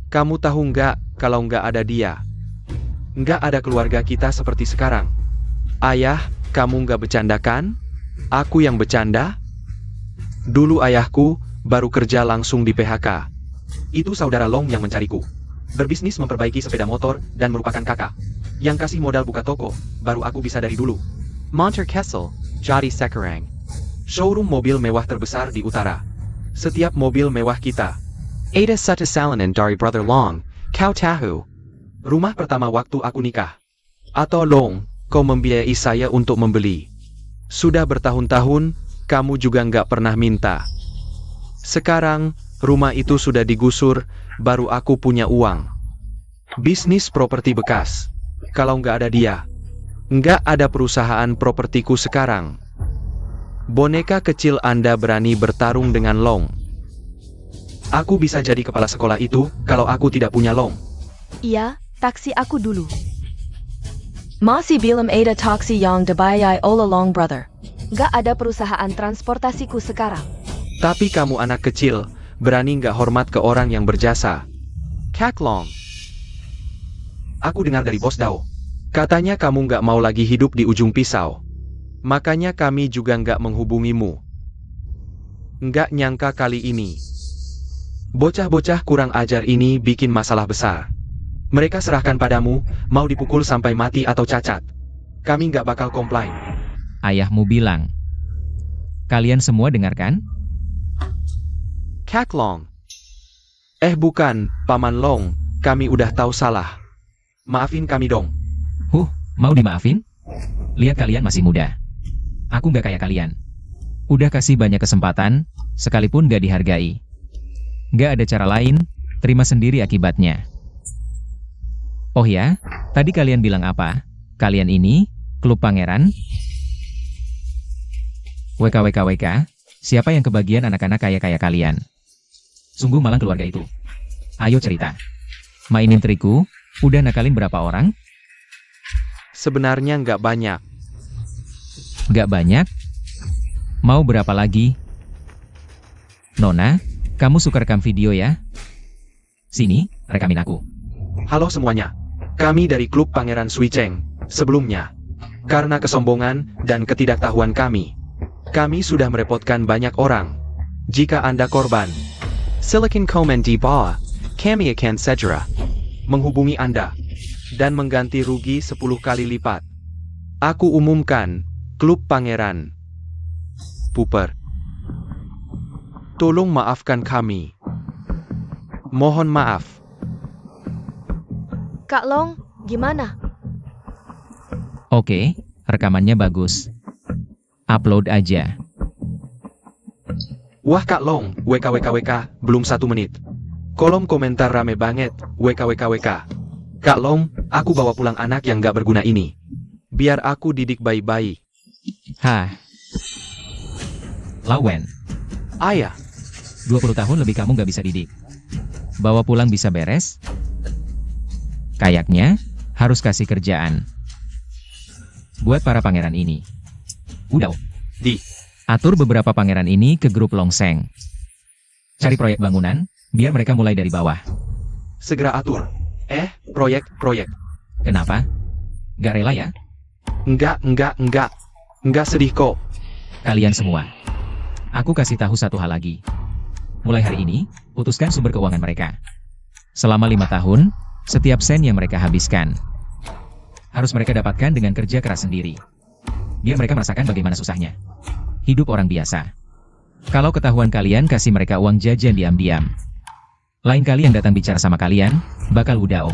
Kamu tahu nggak, kalau nggak ada dia, nggak ada keluarga kita seperti sekarang. Ayah, kamu nggak bercanda kan? Aku yang bercanda? Dulu ayahku, baru kerja langsung di PHK. Itu saudara Long yang mencariku. Berbisnis memperbaiki sepeda motor dan merupakan kakak. Yang kasih modal buka toko, baru aku bisa dari dulu. Monter Kessel, jadi sekarang. Showroom mobil mewah terbesar di utara. Setiap mobil mewah kita. Ada satu salinan dari Brother Long, kau tahu. Rumah pertama waktu aku nikah. Atau Long, kau membiayai saya untuk membeli. Sudah bertahun-tahun, kamu juga nggak pernah minta. Sekarang, rumah itu sudah digusur, baru aku punya uang. Bisnis properti bekas. Kalau nggak ada dia, nggak ada perusahaan propertiku sekarang. Boneka kecil Anda berani bertarung dengan Long. Aku bisa jadi kepala sekolah itu, kalau aku tidak punya Long. Iya, taksi aku dulu. Masih belum ada taksi yang dibayar oleh Long Brother. Gak ada perusahaan transportasiku sekarang. Tapi kamu anak kecil, berani nggak hormat ke orang yang berjasa. Kak Long. Aku dengar dari Bos Dao. Katanya kamu nggak mau lagi hidup di ujung pisau. Makanya kami juga nggak menghubungimu. Nggak nyangka kali ini. Bocah-bocah kurang ajar ini bikin masalah besar. Mereka serahkan padamu, mau dipukul sampai mati atau cacat. Kami nggak bakal komplain. Ayahmu bilang. Kalian semua dengarkan? Kak Long. Bukan, Paman Long, kami udah tahu salah. Maafin kami dong. Mau dimaafin? Lihat kalian masih muda. Aku nggak kayak kalian. Udah kasih banyak kesempatan, sekalipun nggak dihargai. Nggak ada cara lain, terima sendiri akibatnya. Oh ya, tadi kalian bilang apa? Kalian ini, klub pangeran? WKWKWK, siapa yang kebagian anak-anak kaya-kaya kalian? Sungguh malang keluarga itu. Ayo cerita. Mainin triku, udah nakalin berapa orang? Sebenarnya nggak banyak. Gak banyak? Mau berapa lagi? Nona, kamu suka rekam video ya? Sini, rekamin aku. Halo semuanya. Kami dari klub Pangeran Suiceng. Sebelumnya, karena kesombongan dan ketidaktahuan kami sudah merepotkan banyak orang. Jika Anda korban, silakan komen di bawah. Kami akan segera menghubungi Anda dan mengganti rugi 10 kali lipat. Aku umumkan, klub Pangeran Puper. Tolong maafkan kami. Mohon maaf. Kak Long, gimana? Oke, rekamannya bagus. Upload aja. Wah Kak Long, WKWKWK, belum 1 menit. Kolom komentar rame banget, WKWKWK. Kak Long, aku bawa pulang anak yang gak berguna ini. Biar aku didik baik-baik. Hah. Lawen, Ayah, 20 tahun lebih kamu gak bisa didik. Bawa pulang bisa beres? Kayaknya, harus kasih kerjaan. Buat para pangeran ini. Udah, di. atur beberapa pangeran ini ke grup Longseng. Cari proyek bangunan, biar mereka mulai dari bawah. Segera atur. Proyek. Kenapa? Gak rela ya? Enggak. Enggak sedih kok. Kalian semua. Aku kasih tahu satu hal lagi. Mulai hari ini, putuskan sumber keuangan mereka. Selama 5 tahun, setiap sen yang mereka habiskan harus mereka dapatkan dengan kerja keras sendiri. Biar mereka merasakan bagaimana susahnya hidup orang biasa. Kalau ketahuan kalian kasih mereka uang jajan diam-diam, lain kali yang datang bicara sama kalian, bakal udao.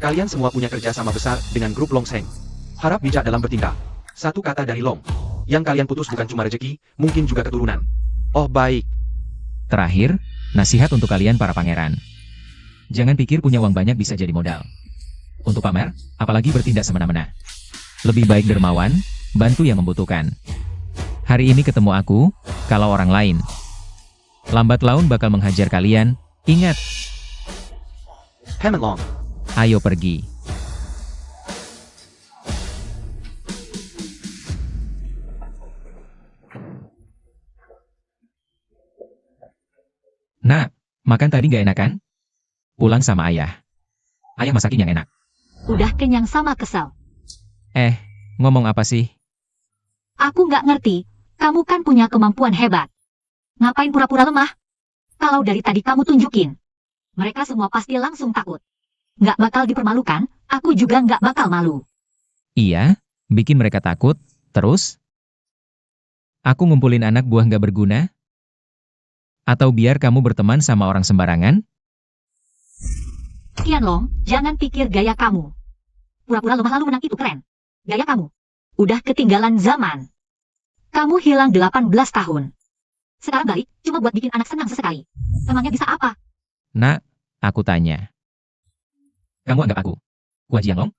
Kalian semua punya kerja sama besar dengan grup Longseng. Harap bijak dalam bertindak. Satu kata dari Long. Yang kalian putus bukan cuma rezeki, mungkin juga keturunan. Oh baik. Terakhir, nasihat untuk kalian para pangeran. Jangan pikir punya uang banyak bisa jadi modal untuk pamer, apalagi bertindak semena-mena. Lebih baik dermawan, bantu yang membutuhkan. Hari ini ketemu aku, kalau orang lain lambat laun bakal menghajar kalian. Ingat, Hemet Long. ayo pergi. Nah, makan tadi gak enak kan? Pulang sama ayah. Ayah masakin yang enak. Udah kenyang sama kesel. Ngomong apa sih? Aku nggak ngerti, kamu kan punya kemampuan hebat. Ngapain pura-pura lemah? Kalau dari tadi kamu tunjukin, mereka semua pasti langsung takut. Nggak bakal dipermalukan, aku juga nggak bakal malu. Iya, bikin mereka takut, terus? Aku ngumpulin anak buah gak berguna? Atau biar kamu berteman sama orang sembarangan? Tianlong, jangan pikir gaya kamu. Pura-pura lemah lalu menang itu keren. Gaya kamu udah ketinggalan zaman. Kamu hilang 18 tahun. Sekarang balik, cuma buat bikin anak senang sesekali. Emangnya bisa apa? Nak, aku tanya. Kamu anggap aku Kuaji Yanglong?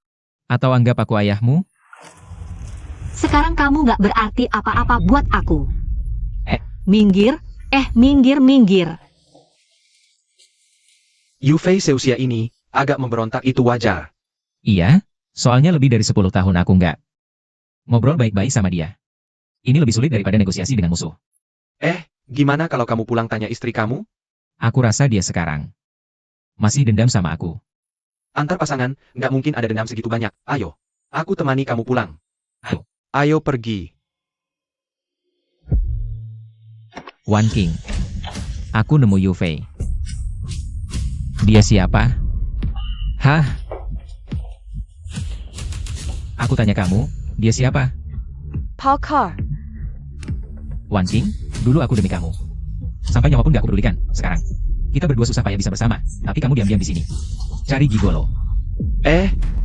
Atau anggap aku ayahmu? Sekarang kamu nggak berarti apa-apa buat aku. Minggir. Minggir. Yufei seusia ini, agak memberontak itu wajar. Iya, soalnya lebih dari 10 tahun aku nggak ngobrol baik-baik sama dia. Ini lebih sulit daripada negosiasi dengan musuh. Gimana kalau kamu pulang tanya istri kamu? Aku rasa dia sekarang masih dendam sama aku. Antar pasangan, nggak mungkin ada dendam segitu banyak. Ayo, aku temani kamu pulang. Ayo. Ayo pergi. Wan King. Aku nemu Yufei. Dia siapa? Hah? Aku tanya kamu, dia siapa? Paul Carr. Wan King, dulu aku demi kamu. Sampai nyawa pun gak aku pedulikan. Sekarang, kita berdua susah payah bisa bersama, tapi kamu diam-diam di sini. Cari gigolo.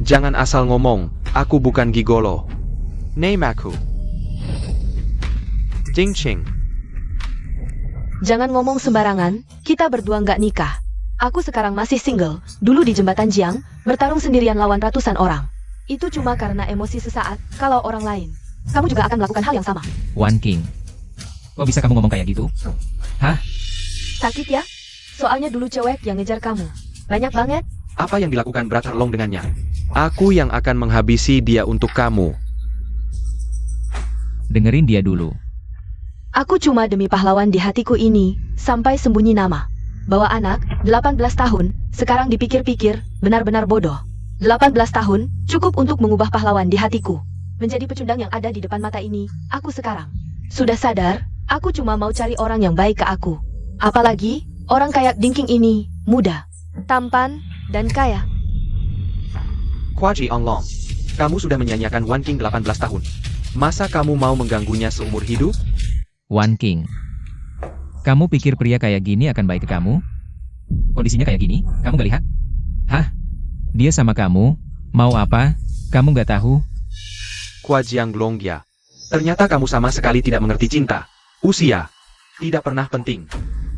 Jangan asal ngomong. Aku bukan gigolo. Name aku. Jing Ching. Jangan ngomong sembarangan, kita berdua nggak nikah. Aku sekarang masih single, dulu di jembatan Jiang, bertarung sendirian lawan ratusan orang. Itu cuma karena emosi sesaat, kalau orang lain. Kamu juga akan melakukan hal yang sama. Wan King. Kok bisa kamu ngomong kayak gitu? Hah? Sakit ya? Soalnya dulu cewek yang ngejar kamu. Banyak banget, Apa yang dilakukan Brother Long dengannya? Aku yang akan menghabisi dia untuk kamu. Dengerin dia dulu. Aku cuma demi pahlawan di hatiku ini, sampai sembunyi nama. Bawa anak, 18 tahun, sekarang dipikir-pikir, benar-benar bodoh. 18 tahun, cukup untuk mengubah pahlawan di hatiku. Menjadi pecundang yang ada di depan mata ini, aku sekarang. Sudah sadar, aku cuma mau cari orang yang baik ke aku. Apalagi, orang kayak Dingking ini, muda, tampan, dan kaya. Kwa Jianglong, kamu sudah menyanyiakan Wan King 18 tahun. Masa kamu mau mengganggunya seumur hidup? Wan King. Kamu pikir pria kayak gini akan baik ke kamu? Kondisinya kayak gini, kamu gak lihat? Hah? Dia sama kamu, mau apa? Kamu gak tahu? Kwa Jianglong ya. Ternyata kamu sama sekali tidak mengerti cinta. Usia tidak pernah penting.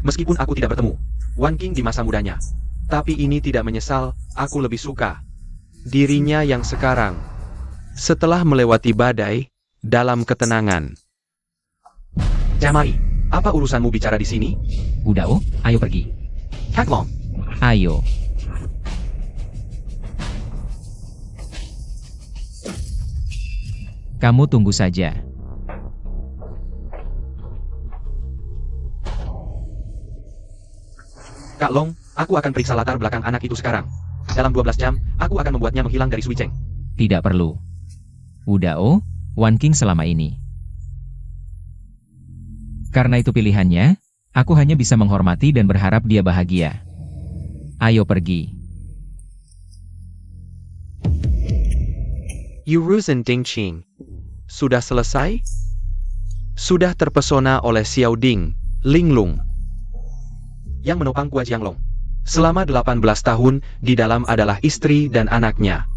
Meskipun aku tidak bertemu Wan King di masa mudanya. Tapi ini tidak menyesal, aku lebih suka dirinya yang sekarang. Setelah melewati badai, dalam ketenangan. Jamai, apa urusanmu bicara di sini? Udah oh, ayo pergi. Kak Long, Ayo. Kamu tunggu saja. Kak Long, aku akan periksa latar belakang anak itu sekarang. Dalam 12 jam, aku akan membuatnya menghilang dari Sui Cheng. Tidak perlu. Udah oh, Wan King selama ini. Karena itu pilihannya, aku hanya bisa menghormati dan berharap dia bahagia. Ayo pergi. Yuruzen Dingqing. Sudah selesai? Sudah terpesona oleh Xiao Ding, Linglung. Yang menopang Kwa Jianglong. Selama 18 tahun, di dalam adalah istri dan anaknya.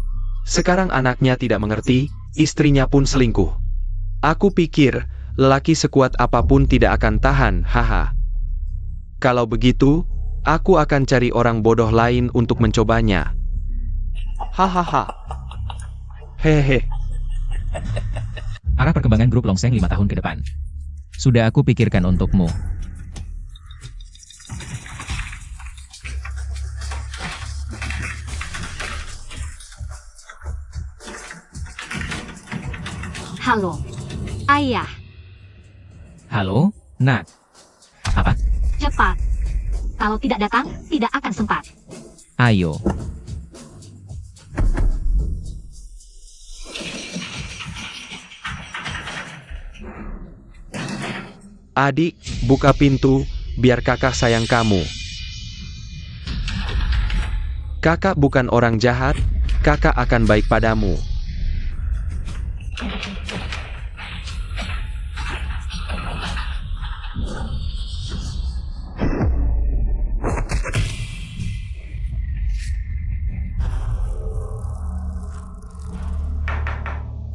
Sekarang anaknya tidak mengerti, istrinya pun selingkuh. Aku pikir, lelaki sekuat apapun tidak akan tahan, haha. Kalau begitu, aku akan cari orang bodoh lain untuk mencobanya. Hahaha. Hehe. Arah perkembangan grup Longseng 5 tahun ke depan. Sudah aku pikirkan untukmu. Halo, ayah, Halo, Nak. Apa? cepat. Kalau tidak datang, tidak akan sempat. Ayo. Adik, buka pintu, biar kakak sayang kamu. Kakak bukan orang jahat, kakak akan baik padamu.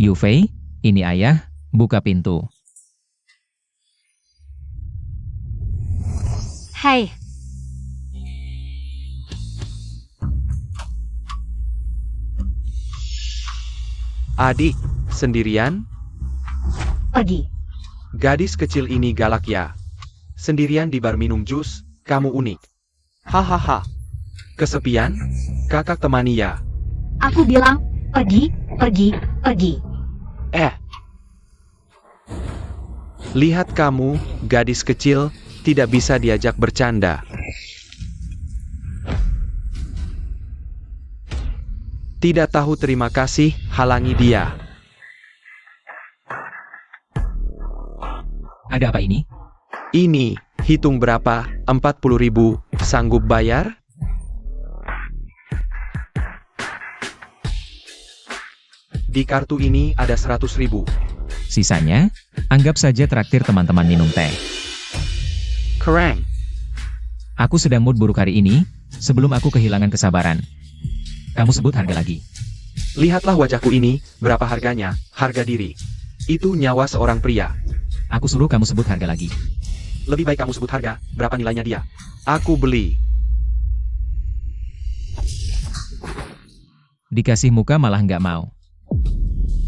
Yu Fei, ini ayah, buka pintu. Hei, Adik, sendirian? pergi. Gadis kecil ini galak ya. Sendirian di bar minum jus, kamu unik. Hahaha. Kesepian? Kakak temani ya. Aku bilang, pergi, pergi, pergi. Lihat kamu, gadis kecil, tidak bisa diajak bercanda. Tidak tahu terima kasih, halangi dia. Ada apa ini? Ini, hitung berapa, 40.000, sanggup bayar? Di kartu ini ada 100.000. Sisanya, anggap saja traktir teman-teman minum teh. Kerang. Aku sedang mood buruk hari ini, sebelum aku kehilangan kesabaran. Kamu sebut harga lagi. Lihatlah wajahku ini, berapa harganya, harga diri. Itu nyawa seorang pria. Aku suruh kamu sebut harga lagi. Lebih baik kamu sebut harga, berapa nilainya dia. Aku beli. Dikasih muka malah nggak mau.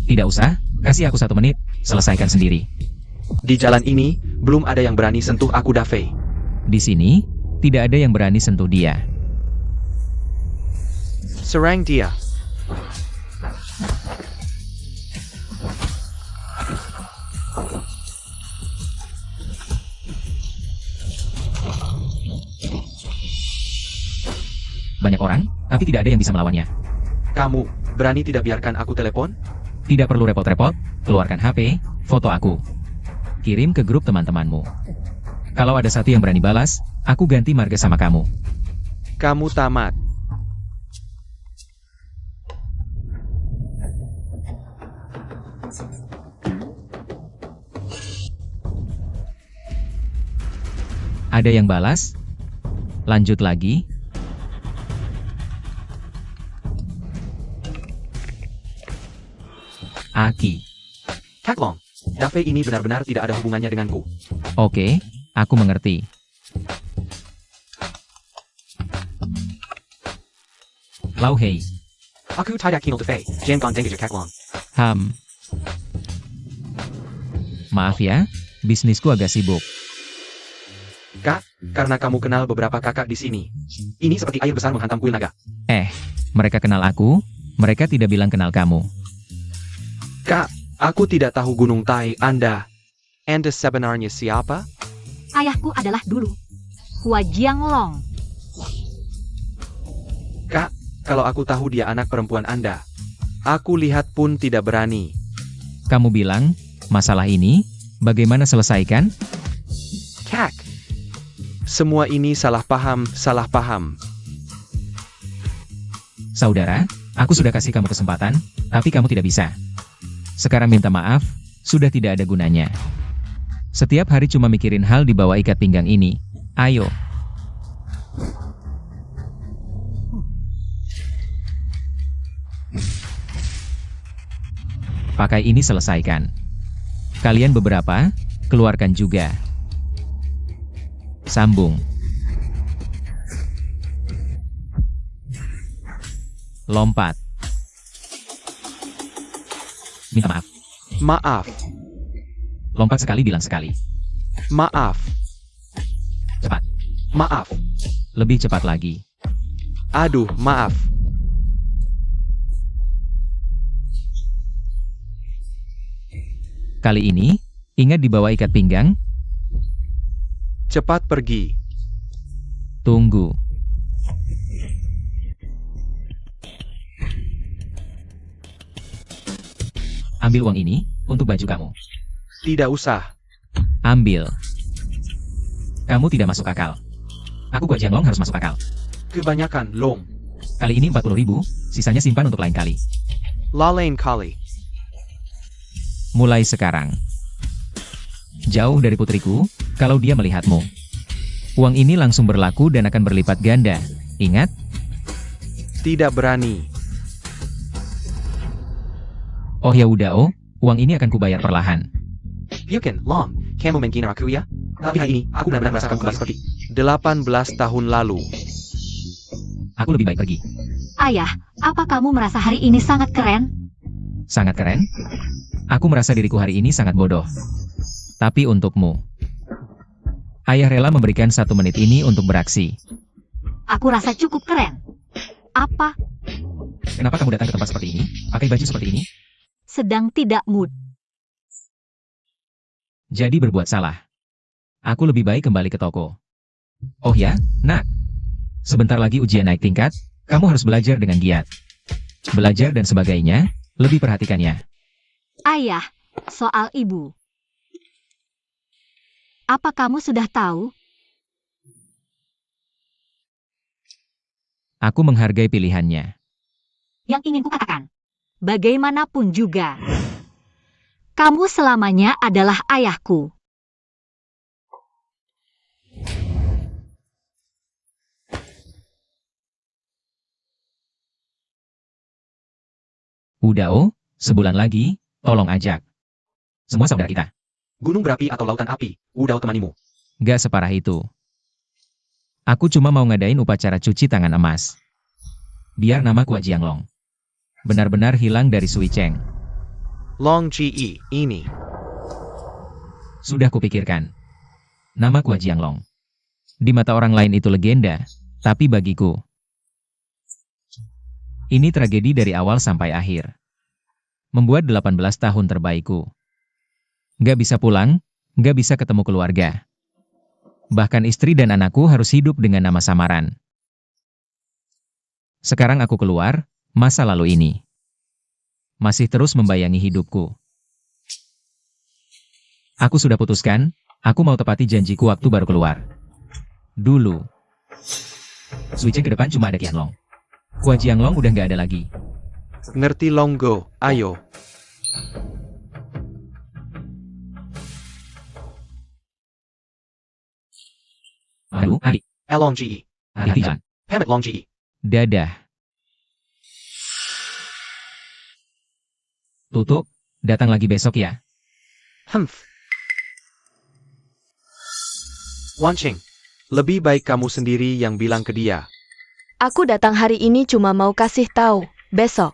Tidak usah, kasih aku 1 menit, selesaikan sendiri. Di jalan ini, belum ada yang berani sentuh aku Dafei. Di sini, tidak ada yang berani sentuh dia. Serang dia. Banyak orang, tapi tidak ada yang bisa melawannya. Kamu, berani tidak biarkan aku telepon? Tidak perlu repot-repot, keluarkan HP, foto aku. Kirim ke grup teman-temanmu. Kalau ada satu yang berani balas, aku ganti marga sama kamu. Kamu tamat. Ada yang balas? Lanjut lagi. Aki. Kaklong, Dafe ini benar-benar tidak ada hubungannya denganku. Oke, aku mengerti. Lau Hei. Aku tidak kenal Dafe, jangan dengar Kaklong. Maaf ya, bisnisku agak sibuk. Kak, karena kamu kenal beberapa kakak di sini. Ini seperti air besar menghantam kuil naga. Mereka kenal aku, mereka tidak bilang kenal kamu. Kak, aku tidak tahu Gunung Tai Anda. Anda sebenarnya siapa? Ayahku adalah dulu Hua Jianglong. Kak, kalau aku tahu dia anak perempuan Anda, aku lihat pun tidak berani. Kamu bilang, masalah ini, bagaimana selesaikan? Kak, semua ini salah paham, salah paham. Saudara, aku sudah kasih kamu kesempatan, tapi kamu tidak bisa. Sekarang minta maaf, sudah tidak ada gunanya. Setiap hari cuma mikirin hal di bawah ikat pinggang ini. Ayo. Pakai ini selesaikan. Kalian beberapa, keluarkan juga. Sambung. Lompat. Minta maaf. Maaf, Lompat sekali bilang sekali. maaf, Cepat. Maaf, Lebih cepat lagi. aduh, maaf. Kali ini, ingat di bawah ikat pinggang, Cepat pergi. tunggu. Ambil uang ini, untuk baju kamu. Tidak usah. Ambil. Kamu tidak masuk akal. Aku Gua Jianglong harus masuk akal. kebanyakan, Long. Kali ini 40.000, sisanya simpan untuk lain kali. Lain kali. Mulai sekarang. Jauh dari putriku, kalau dia melihatmu. Uang ini langsung berlaku dan akan berlipat ganda. Ingat? Tidak berani. Oh ya udah uang ini akan kubayar perlahan. Biarkan, Long, kamu menghina aku ya? Tapi hari ini, aku benar-benar merasakan kembali seperti 18 tahun lalu. Aku lebih baik pergi. Ayah, apa kamu merasa hari ini sangat keren? Sangat keren? Aku merasa diriku hari ini sangat bodoh. Tapi untukmu. Ayah rela memberikan 1 menit ini untuk beraksi. Aku rasa cukup keren. Apa? Kenapa kamu datang ke tempat seperti ini? Pakai baju seperti ini? Sedang tidak mood. Jadi berbuat salah. Aku lebih baik kembali ke toko. Oh ya, nak. Sebentar lagi ujian naik tingkat, kamu harus belajar dengan giat. Belajar dan sebagainya, lebih perhatikannya. Ayah, soal ibu. Apa kamu sudah tahu? Aku menghargai pilihannya. Yang ingin kukatakan, bagaimanapun juga, kamu selamanya adalah ayahku. Udah sebulan lagi, tolong ajak. Semua saudara kita. gunung berapi atau lautan api, udah temanimu. Gak separah itu. Aku cuma mau ngadain upacara cuci tangan emas. Biar nama Hua Jianglong benar-benar hilang dari Sui Cheng. Long Ji ini. Sudah kupikirkan. Nama Hua Jianglong. Di mata orang lain itu legenda, tapi bagiku. Ini tragedi dari awal sampai akhir. Membuat 18 tahun terbaikku. Gak bisa pulang, gak bisa ketemu keluarga. Bahkan istri dan anakku harus hidup dengan nama samaran. Sekarang aku keluar, masa lalu ini masih terus membayangi hidupku. Aku sudah putuskan, aku mau tepati janjiku waktu baru keluar. Dulu, Sui Cheng ke depan cuma ada Qianlong. Hua Jianglong udah nggak ada lagi. Ngerti Longgo, ayo. Aduh, adik, Elong Ji. hati-hati jalan. Pamit Long Ji. Dadah. Tutup, datang lagi besok ya. Humph. Wan Ching, lebih baik kamu sendiri yang bilang ke dia. Aku datang hari ini cuma mau kasih tahu, besok.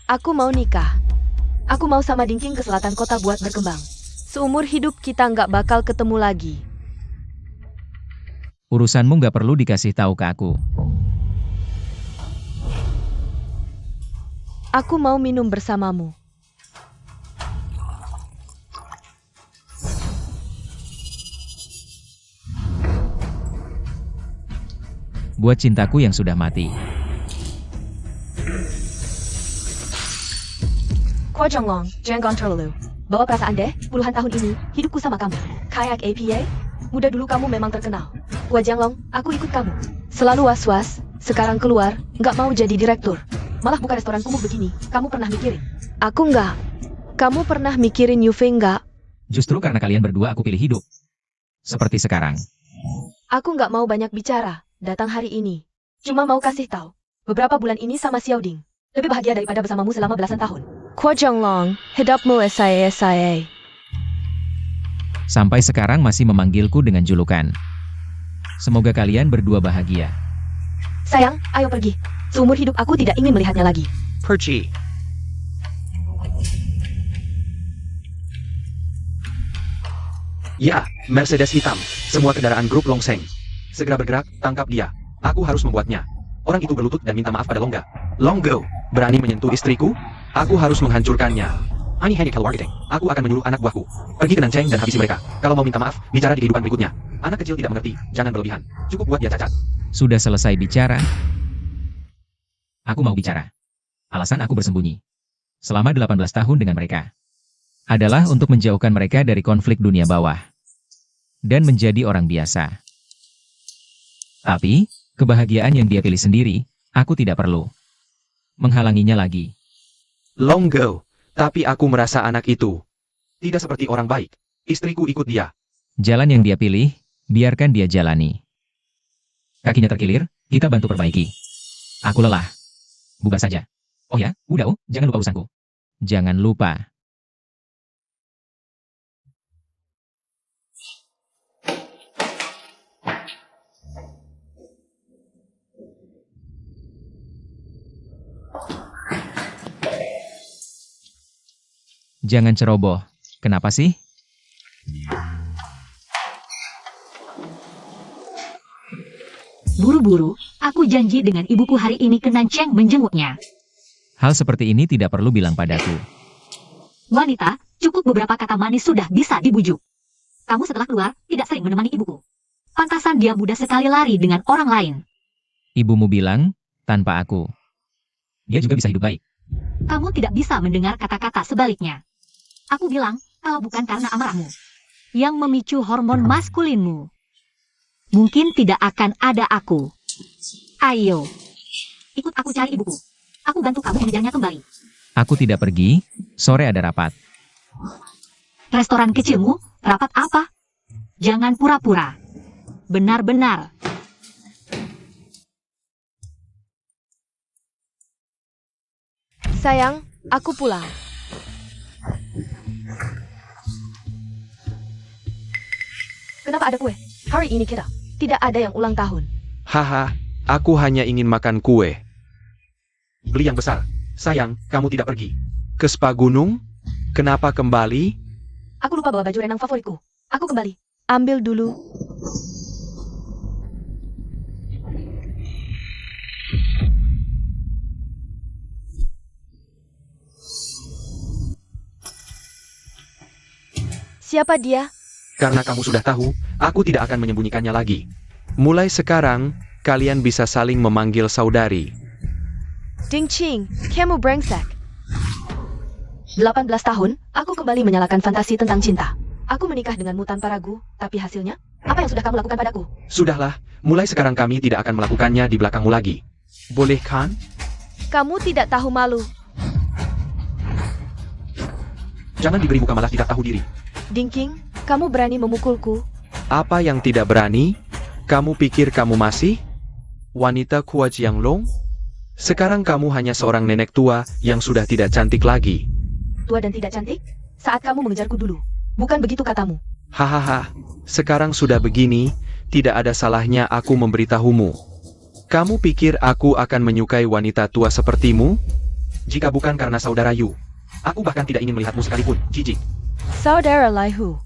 Aku mau nikah. Aku mau sama Dingking ke selatan kota buat berkembang. Seumur hidup kita nggak bakal ketemu lagi. Urusanmu nggak perlu dikasih tahu ke aku. Aku mau minum bersamamu. Buat cintaku yang sudah mati. Kuo Jonglong, jangan terlalu. Bawa perasaan deh, puluhan tahun ini, hidupku sama kamu. Kayak APA, muda dulu kamu memang terkenal. Hua Jianglong, aku ikut kamu. Selalu was-was, sekarang keluar, nggak mau jadi direktur. Malah buka restoran kumuh begini, kamu pernah mikirin? Aku nggak. Kamu pernah mikirin Yufe nggak? Justru karena kalian berdua aku pilih hidup. Seperti sekarang. Aku nggak mau banyak bicara, datang hari ini. Cuma mau kasih tahu, beberapa bulan ini sama Xiaoding. Lebih bahagia daripada bersamamu selama belasan tahun. Kuo Jonglong, hidupmu SIA. Sampai sekarang masih memanggilku dengan julukan. Semoga kalian berdua bahagia. Sayang, ayo pergi. Seumur hidup aku tidak ingin melihatnya lagi. Perci. Ya, Mercedes hitam. Semua kendaraan grup Longseng. Segera bergerak, tangkap dia. Aku harus membuatnya. Orang itu berlutut dan minta maaf pada Longga. Longgo, berani menyentuh istriku? Aku harus menghancurkannya. Ani Henry Marketing. Aku akan menyuruh anak buahku. Pergi ke Nancheng dan habisi mereka. Kalau mau minta maaf, bicara di kehidupan berikutnya. Anak kecil tidak mengerti, jangan berlebihan. Cukup buat dia cacat. Sudah selesai bicara? Aku mau bicara. Alasan aku bersembunyi selama 18 tahun dengan mereka adalah untuk menjauhkan mereka dari konflik dunia bawah dan menjadi orang biasa. Tapi, kebahagiaan yang dia pilih sendiri, aku tidak perlu menghalanginya lagi. Longgo, tapi aku merasa anak itu tidak seperti orang baik. Istriku ikut dia. Jalan yang dia pilih, biarkan dia jalani. Kakinya terkilir, kita bantu perbaiki. Aku lelah. Bubar saja. Oh ya, udah jangan lupa urusanku. Jangan lupa. Jangan ceroboh. Kenapa sih? Buru-buru, aku janji dengan ibuku hari ini ke Nancheng menjenguknya. Hal seperti ini tidak perlu bilang padaku. Wanita, cukup beberapa kata manis sudah bisa dibujuk. Kamu setelah keluar, tidak sering menemani ibuku. Pantasan dia mudah sekali lari dengan orang lain. Ibumu bilang, tanpa aku, dia juga bisa hidup baik. Kamu tidak bisa mendengar kata-kata sebaliknya. Aku bilang, kalau bukan karena amarahmu, yang memicu hormon maskulinmu, mungkin tidak akan ada aku. Ayo, ikut aku cari ibuku. Aku bantu kamu mengejarnya kembali. Aku tidak pergi, sore ada rapat. Restoran kecilmu, rapat apa? Jangan pura-pura. Benar-benar. Sayang, aku pulang. Kenapa ada kue? Hari ini kita tidak ada yang ulang tahun. Haha, aku hanya ingin makan kue. Beli yang besar. Sayang, kamu tidak pergi. Ke spa gunung? Kenapa kembali? Aku lupa bawa baju renang favoritku. Aku kembali. Ambil dulu. Siapa dia? Karena kamu sudah tahu, aku tidak akan menyembunyikannya lagi. Mulai sekarang, kalian bisa saling memanggil saudari. Ding Ching, kamu brengsek. 18 tahun, aku kembali menyalakan fantasi tentang cinta. Aku menikah denganmu tanpa ragu, tapi hasilnya? Apa yang sudah kamu lakukan padaku? Sudahlah, mulai sekarang kami tidak akan melakukannya di belakangmu lagi. Boleh kan? Kamu tidak tahu malu. Jangan diberi muka malah tidak tahu diri. Ding King, kamu berani memukulku? Apa yang tidak berani? Kamu pikir kamu masih wanita Hua Jianglong? Sekarang kamu hanya seorang nenek tua yang sudah tidak cantik lagi. Tua dan tidak cantik? Saat kamu mengejarku dulu. Bukan begitu katamu. Hahaha, sekarang sudah begini, tidak ada salahnya aku memberitahumu. Kamu pikir aku akan menyukai wanita tua sepertimu? Jika bukan karena saudara Yu, aku bahkan tidak ingin melihatmu sekalipun, jijik. Saudara Laihu.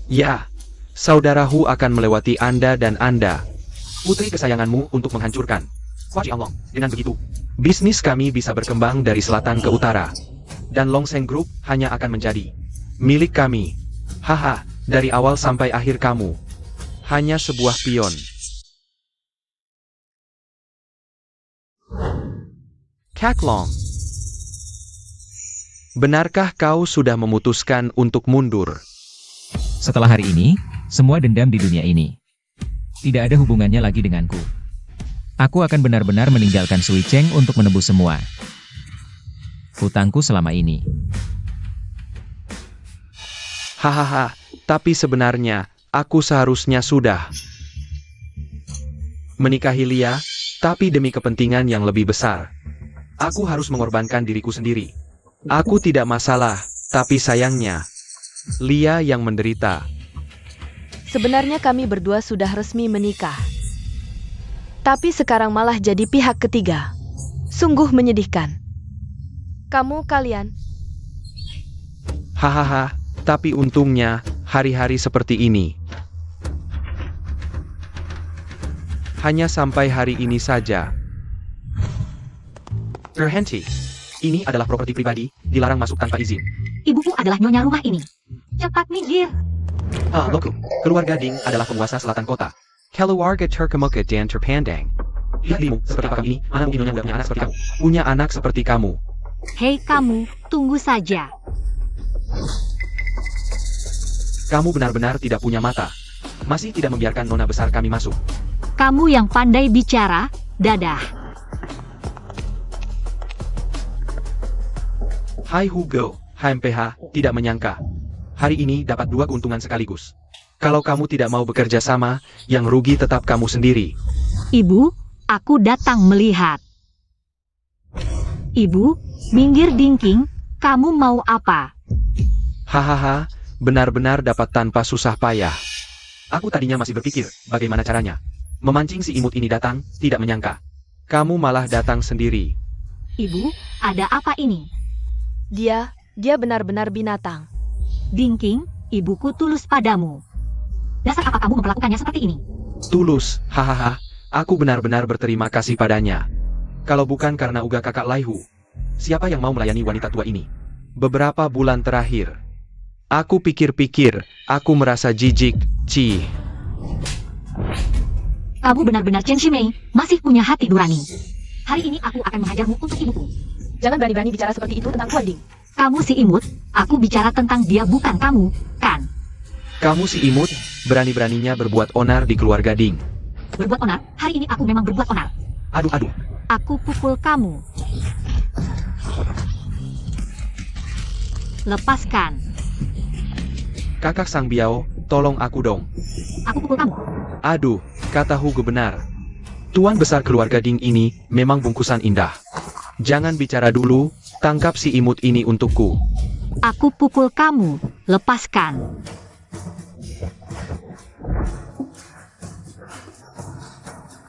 Ya, saudarahu akan melewati Anda dan Anda. Putri kesayanganmu untuk menghancurkan. Hua Jianglong, dengan begitu, Bisnis kami bisa berkembang dari selatan ke utara. dan Longseng Group hanya akan menjadi Milik kami. Haha, dari awal sampai akhir kamu hanya sebuah pion. Kaklong. Benarkah kau sudah memutuskan untuk mundur? Setelah hari ini, semua dendam di dunia ini tidak ada hubungannya lagi denganku. Aku akan benar-benar meninggalkan Sui Cheng untuk menebus semua hutangku selama ini. Hahaha, tapi sebenarnya, aku seharusnya sudah menikahi Lia, tapi demi kepentingan yang lebih besar. aku harus mengorbankan diriku sendiri. Aku tidak masalah, tapi sayangnya, Lia yang menderita. Sebenarnya kami berdua sudah resmi menikah. Tapi sekarang malah jadi pihak ketiga. Sungguh menyedihkan. Kamu kalian, Hahaha, tapi untungnya, hari-hari seperti ini hanya sampai hari ini saja. Berhenti. Ini adalah properti pribadi, dilarang masuk tanpa izin. Ibuku adalah nyonya rumah ini. Cepat minggir. Ah, loku. Keluarga Ding adalah penguasa selatan kota. Keluarga Terkemuka dan Terpandang Lihat dirimu, seperti apa kamu ini, mana mungkin nyonya muda punya anak seperti kamu. punya anak seperti kamu. Hei kamu, tunggu saja. Kamu benar-benar tidak punya mata. Masih tidak membiarkan nona besar kami masuk. Kamu yang pandai bicara, dadah. Hai Hugo, HMPH, tidak menyangka. Hari ini dapat dua keuntungan sekaligus. Kalau kamu tidak mau bekerja sama, yang rugi tetap kamu sendiri. Ibu, aku datang melihat. Ibu, minggir Dingking, kamu mau apa? Hahaha, benar-benar dapat tanpa susah payah. Aku tadinya masih berpikir, bagaimana caranya. Memancing si imut ini datang, tidak menyangka. Kamu malah datang sendiri. Ibu, ada apa ini? dia benar-benar binatang. Dingking, ibuku tulus padamu. Dasar apa kamu memperlakukannya seperti ini? Tulus, hahaha, aku benar-benar berterima kasih padanya. Kalau bukan karena uga kakak Laihu, siapa yang mau melayani wanita tua ini? Beberapa bulan terakhir, aku pikir-pikir, aku merasa jijik, Ci. Kamu benar-benar Chen Shimei, masih punya hati nurani. Hari ini aku akan menghajarmu untuk ibuku. Jangan berani-berani bicara seperti itu tentang Tuan Ding. Kamu si imut, aku bicara tentang dia bukan kamu, kan? Kamu si imut, berani-beraninya berbuat onar di keluarga Ding. Berbuat onar, hari ini aku memang berbuat onar. Aduh. Aku pukul kamu. Lepaskan. Kakak Sang Biao, tolong aku dong. Aku pukul kamu. Aduh, kata Hugo benar. Tuan besar keluarga Ding ini memang bungkusan indah. Jangan bicara dulu, tangkap si imut ini untukku. Aku pukul kamu. Lepaskan.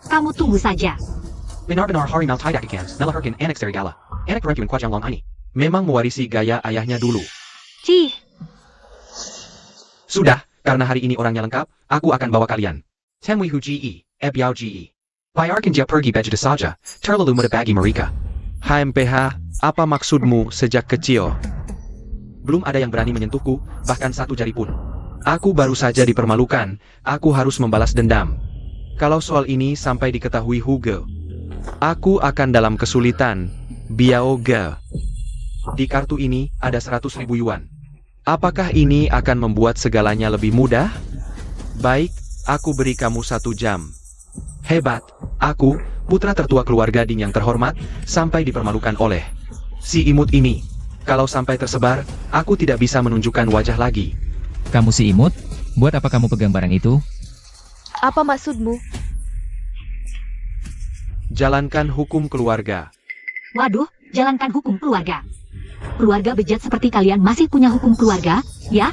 Kamu tunggu saja. Benar-benar harimau tidak ikan, melahirkan anak serigala. Anak perempuan Hua Jianglong ini. Memang mewarisi gaya ayahnya dulu. Cih, Sudah, karena hari ini orangnya lengkap, aku akan bawa kalian. Tenwi Hu Ji, Ebyao Ji. Biarkan dia pergi begitu saja, terlalu mudah bagi mereka. HMPH, apa maksudmu sejak kecil? Belum ada yang berani menyentuhku, bahkan satu jari pun. Aku baru saja dipermalukan, aku harus membalas dendam. Kalau soal ini sampai diketahui Hugo, aku akan dalam kesulitan, Biao Ge. Di kartu ini ada 100.000 yuan. Apakah ini akan membuat segalanya lebih mudah? Baik, aku beri kamu 1 jam. Hebat, aku, putra tertua keluarga Ding yang terhormat, sampai dipermalukan oleh si imut ini. Kalau sampai tersebar, aku tidak bisa menunjukkan wajah lagi. Kamu si imut? Buat apa kamu pegang barang itu? Apa maksudmu? Jalankan hukum keluarga. Waduh, jalankan hukum keluarga. Keluarga bejat seperti kalian masih punya hukum keluarga, ya?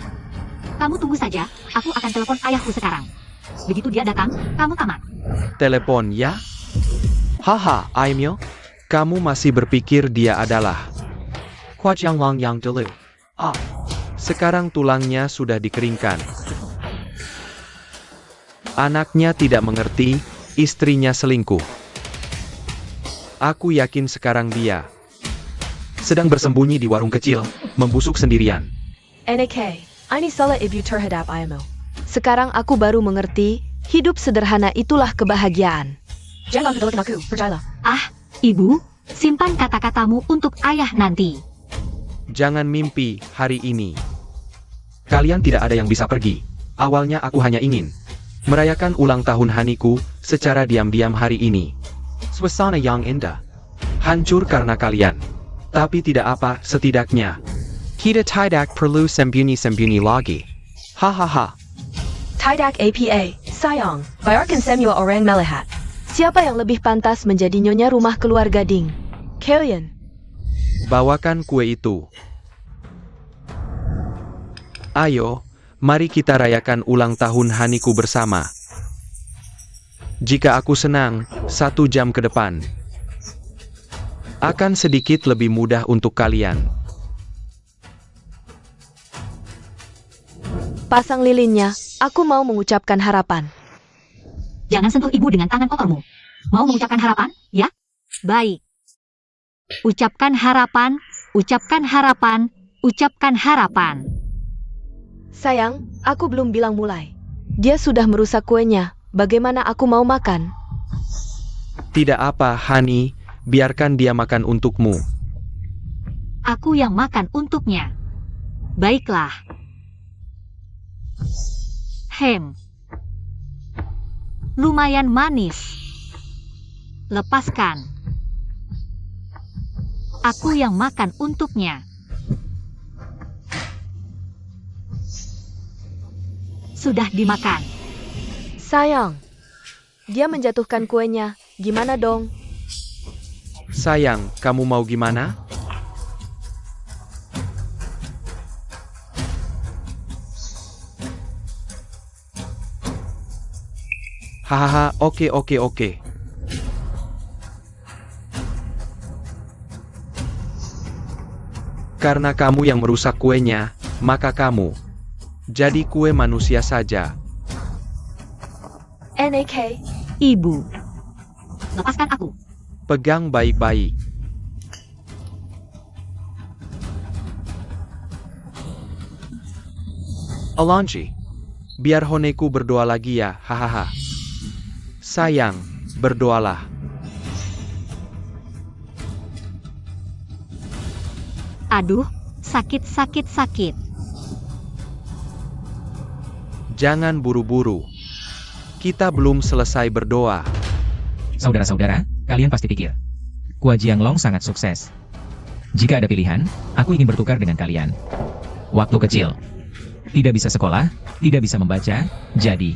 Kamu tunggu saja, aku akan telepon ayahku sekarang. Begitu dia datang, kamu tamat. Telepon ya? Haha, Aimyo. Kamu masih berpikir dia adalah Hua Jianglong yang dulu. sekarang tulangnya sudah dikeringkan. Anaknya tidak mengerti, istrinya selingkuh. Aku yakin sekarang dia Sedang bersembunyi di warung kecil, membusuk sendirian. NK, ini salah ibu terhadap ayahmu. Sekarang aku baru mengerti, hidup sederhana itulah kebahagiaan. Jangan kedalakan aku, percayalah. Ah, ibu, simpan kata-katamu untuk ayah nanti. jangan mimpi hari ini. Kalian tidak ada yang bisa pergi. Awalnya aku hanya ingin merayakan ulang tahun Haniku secara diam-diam hari ini. Suasana yang indah. Hancur karena kalian. Tapi tidak apa, setidaknya kita tidak perlu sembunyi-sembunyi lagi. Hahaha. Tidak APA, sayang, bayarkan semua orang melihat. Siapa yang lebih pantas menjadi nyonya rumah keluarga Ding? Kalian. Bawakan kue itu. Ayo, mari kita rayakan ulang tahun Haniku bersama. Jika aku senang, 1 jam ke depan akan sedikit lebih mudah untuk kalian. Pasang lilinnya, aku mau mengucapkan harapan. Jangan sentuh ibu dengan tangan kotormu. Mau mengucapkan harapan, ya? Baik. Ucapkan harapan, ucapkan harapan, ucapkan harapan. Sayang, aku belum bilang mulai. Dia sudah merusak kuenya, bagaimana aku mau makan? Tidak apa, Hani, biarkan dia makan untukmu. Aku yang makan untuknya. Baiklah. Lumayan manis. Lepaskan. Aku yang makan untuknya. Sudah dimakan. Sayang, dia menjatuhkan kuenya, gimana dong? Sayang, kamu mau gimana? Hahaha, oke. Karena kamu yang merusak kuenya, maka kamu jadi kue manusia saja. NK, Ibu. Lepaskan aku. Pegang baik-baik. Alonji, biar Honeku berdoa lagi ya, hahaha. Sayang, berdoalah. Aduh, sakit. Jangan buru-buru. Kita belum selesai berdoa. Saudara-saudara, kalian pasti pikir, Hua Jianglong sangat sukses. Jika ada pilihan, aku ingin bertukar dengan kalian. Waktu kecil, tidak bisa sekolah, tidak bisa membaca, jadi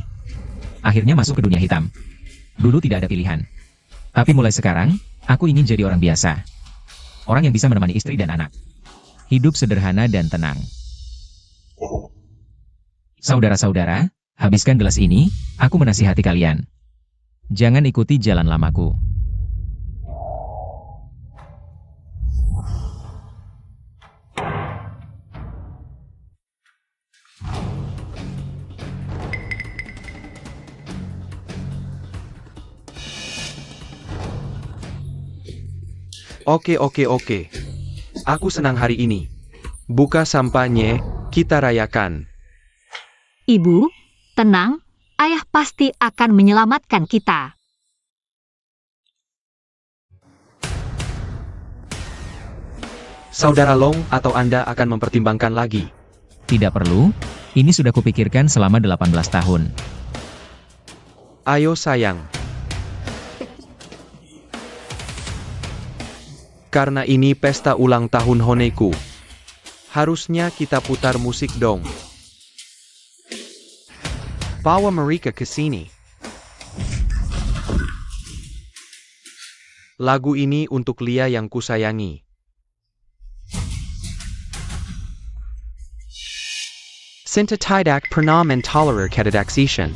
akhirnya masuk ke dunia hitam. Dulu tidak ada pilihan. Tapi mulai sekarang, aku ingin jadi orang biasa. Orang yang bisa menemani istri dan anak. Hidup sederhana dan tenang. Saudara-saudara, habiskan gelas ini, aku menasihati kalian. Jangan ikuti jalan lamaku. Oke. Aku senang hari ini. Buka sampahnya, kita rayakan. Ibu, tenang, ayah pasti akan menyelamatkan kita. Saudara Long atau Anda akan mempertimbangkan lagi. Tidak perlu, ini sudah kupikirkan selama 18 tahun. Ayo sayang. Karena ini pesta ulang tahun Honeku. Harusnya kita putar musik dong. Bawa mereka ke sini. Lagu ini untuk Lia yang kusayangi. Sinta tidak pernah mentolerir ketidaksesuaian.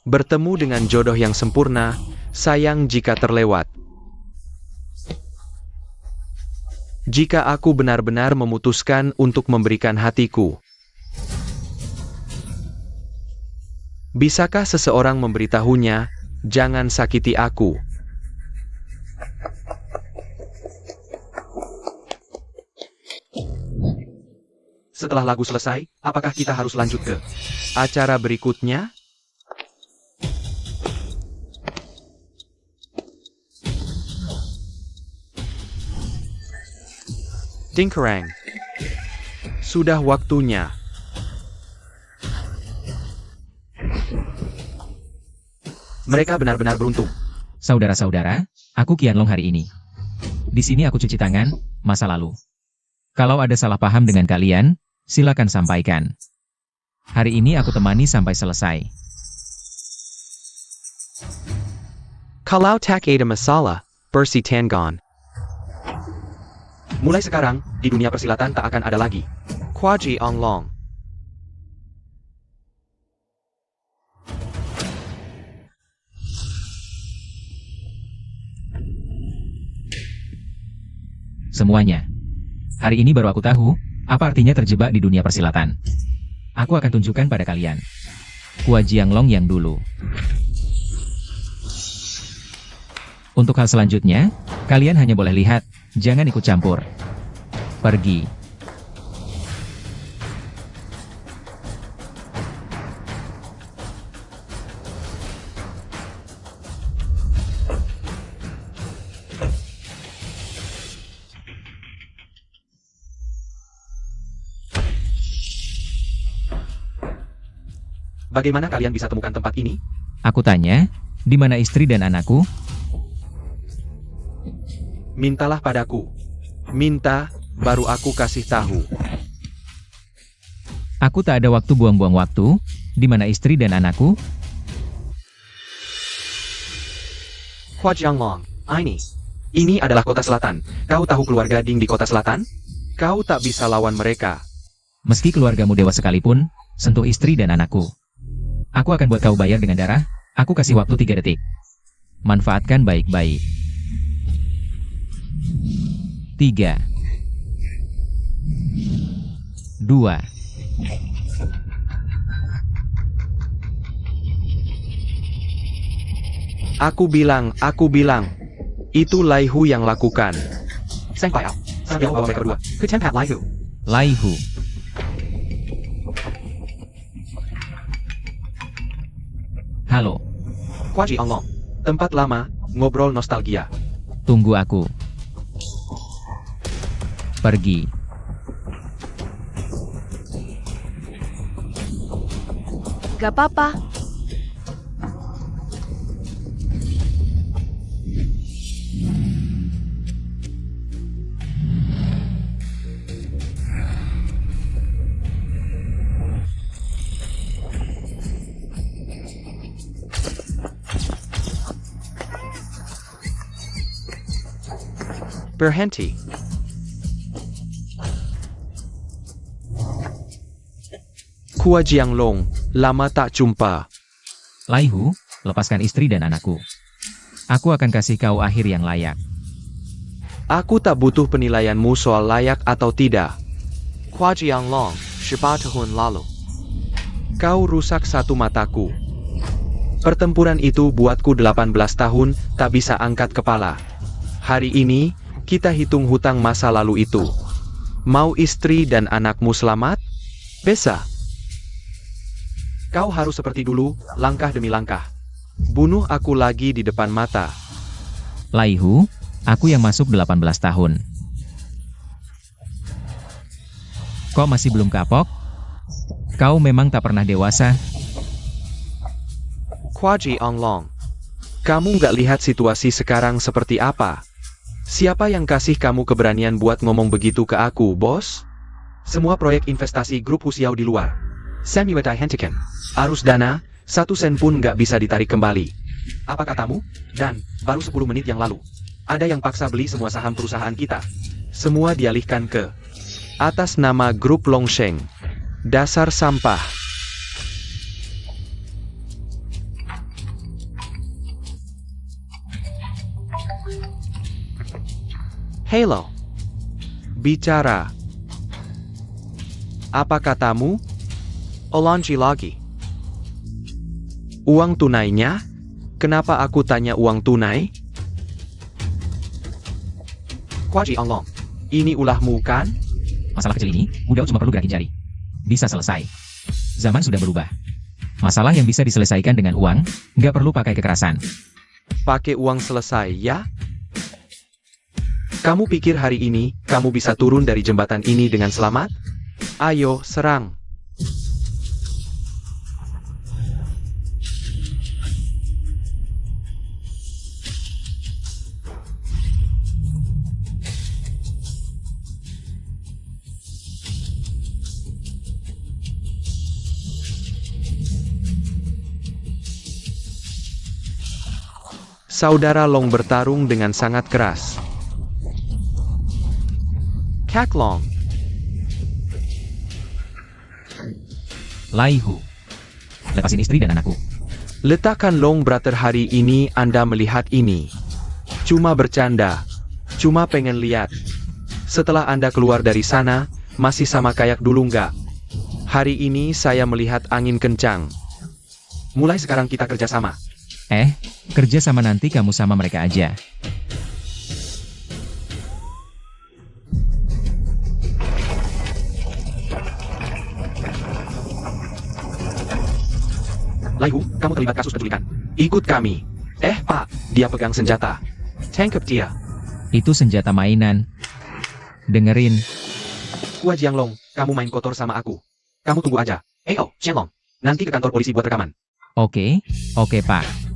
Bertemu dengan jodoh yang sempurna, sayang jika terlewat. Jika aku benar-benar memutuskan untuk memberikan hatiku. Bisakah seseorang memberitahunya, jangan sakiti aku. Setelah lagu selesai, apakah kita harus lanjut ke Acara berikutnya? Dinkerang. Sudah waktunya. mereka benar-benar beruntung? Saudara-saudara, aku Qianlong hari ini. Di sini aku cuci tangan, masa lalu. Kalau ada salah paham dengan kalian, silakan sampaikan. Hari ini aku temani sampai selesai. Kalau tak ada masalah, bersih Tangon. Mulai sekarang, di dunia persilatan tak akan ada lagi Kwaji Onglong. Semuanya. Hari ini baru aku tahu, apa artinya terjebak di dunia persilatan. Aku akan tunjukkan pada kalian. Hua Jianglong yang dulu. Untuk hal selanjutnya, kalian hanya boleh lihat, jangan ikut campur. Pergi. Bagaimana kalian bisa temukan tempat ini? Aku tanya, di mana istri dan anakku? Mintalah padaku. Minta, baru aku kasih tahu. Aku tak ada waktu buang-buang waktu, di mana istri dan anakku? Hua Jianglong, ini. Ini adalah kota selatan. Kau tahu keluarga Ding di kota selatan? Kau tak bisa lawan mereka. Meski keluargamu dewa sekalipun, sentuh istri dan anakku. Aku akan buat kau bayar dengan darah, aku kasih waktu 3 detik. Manfaatkan baik-baik. 3 2 Aku bilang. Itu Laihu yang lakukan. Sang Payao, sambil bawa mereka berdua ke tempat Laihu. Laihu. Halo, Hua Jianglong, tempat lama, ngobrol nostalgia. tunggu aku. Pergi. Gak apa-apa. Berhenti. Hua Jianglong, lama tak jumpa. Laihu, lepaskan istri dan anakku. Aku akan kasih kau akhir yang layak. Aku tak butuh penilaianmu soal layak atau tidak. Hua Jianglong, 18 tahun lalu. Kau rusak satu mataku. Pertempuran itu buatku 18 tahun, tak bisa angkat kepala. Hari ini, Kita hitung hutang masa lalu itu. Mau istri dan anakmu selamat? Bisa. Kau harus seperti dulu, langkah demi langkah. Bunuh aku lagi di depan mata. Laihu, aku yang masuk 18 tahun. Kok masih belum kapok? Kau memang tak pernah dewasa. Kwaji Onglong. Kamu nggak lihat situasi sekarang seperti apa? Siapa yang kasih kamu keberanian buat ngomong begitu ke aku, bos? Semua proyek investasi grup Husiao di luar. Sam Yuetai hentikan. Arus dana, 1 sen pun nggak bisa ditarik kembali. Apa katamu? Dan, baru 10 menit yang lalu. Ada yang paksa beli semua saham perusahaan kita. Semua dialihkan ke atas nama grup Longsheng. Dasar sampah. Halo. Bicara. Apa katamu? Olanji lagi. Uang tunainya? Kenapa aku tanya uang tunai? Kwaji Onglong. Ini ulahmu kan? Masalah kecil ini, Wu Dao cuma perlu gerakin jari. Bisa selesai. Zaman sudah berubah. Masalah yang bisa diselesaikan dengan uang, nggak perlu pakai kekerasan. Pakai uang selesai, ya? Kamu pikir hari ini, kamu bisa turun dari jembatan ini dengan selamat? Ayo, serang. Saudara Long bertarung dengan sangat keras. Kak Long. Laihu. Lepasin istri dan anakku. Letakkan Long Brother hari ini Anda melihat ini. Cuma bercanda. Cuma pengen lihat. Setelah Anda keluar dari sana, masih sama kayak dulu nggak? Hari ini saya melihat angin kencang. Mulai sekarang kita kerjasama. Kerja sama nanti kamu sama mereka aja. Laihu, kamu terlibat kasus penculikan. Ikut kami. Pak, dia pegang senjata. Tangkap dia. Itu senjata mainan. Dengerin. Hua Jianglong, kamu main kotor sama aku. Kamu tunggu aja. Xianglong, nanti ke kantor polisi buat rekaman. Oke, Pak.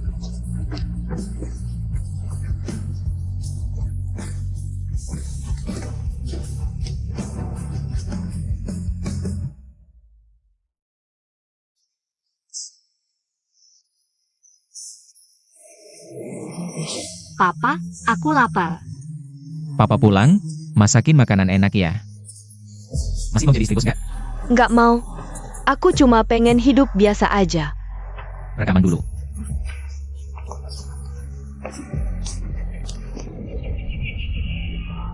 Papa, aku lapar. Papa pulang, masakin makanan enak ya. Masih mau jadi istri bos nggak? Nggak mau. Aku cuma pengen hidup biasa aja. Rekaman dulu.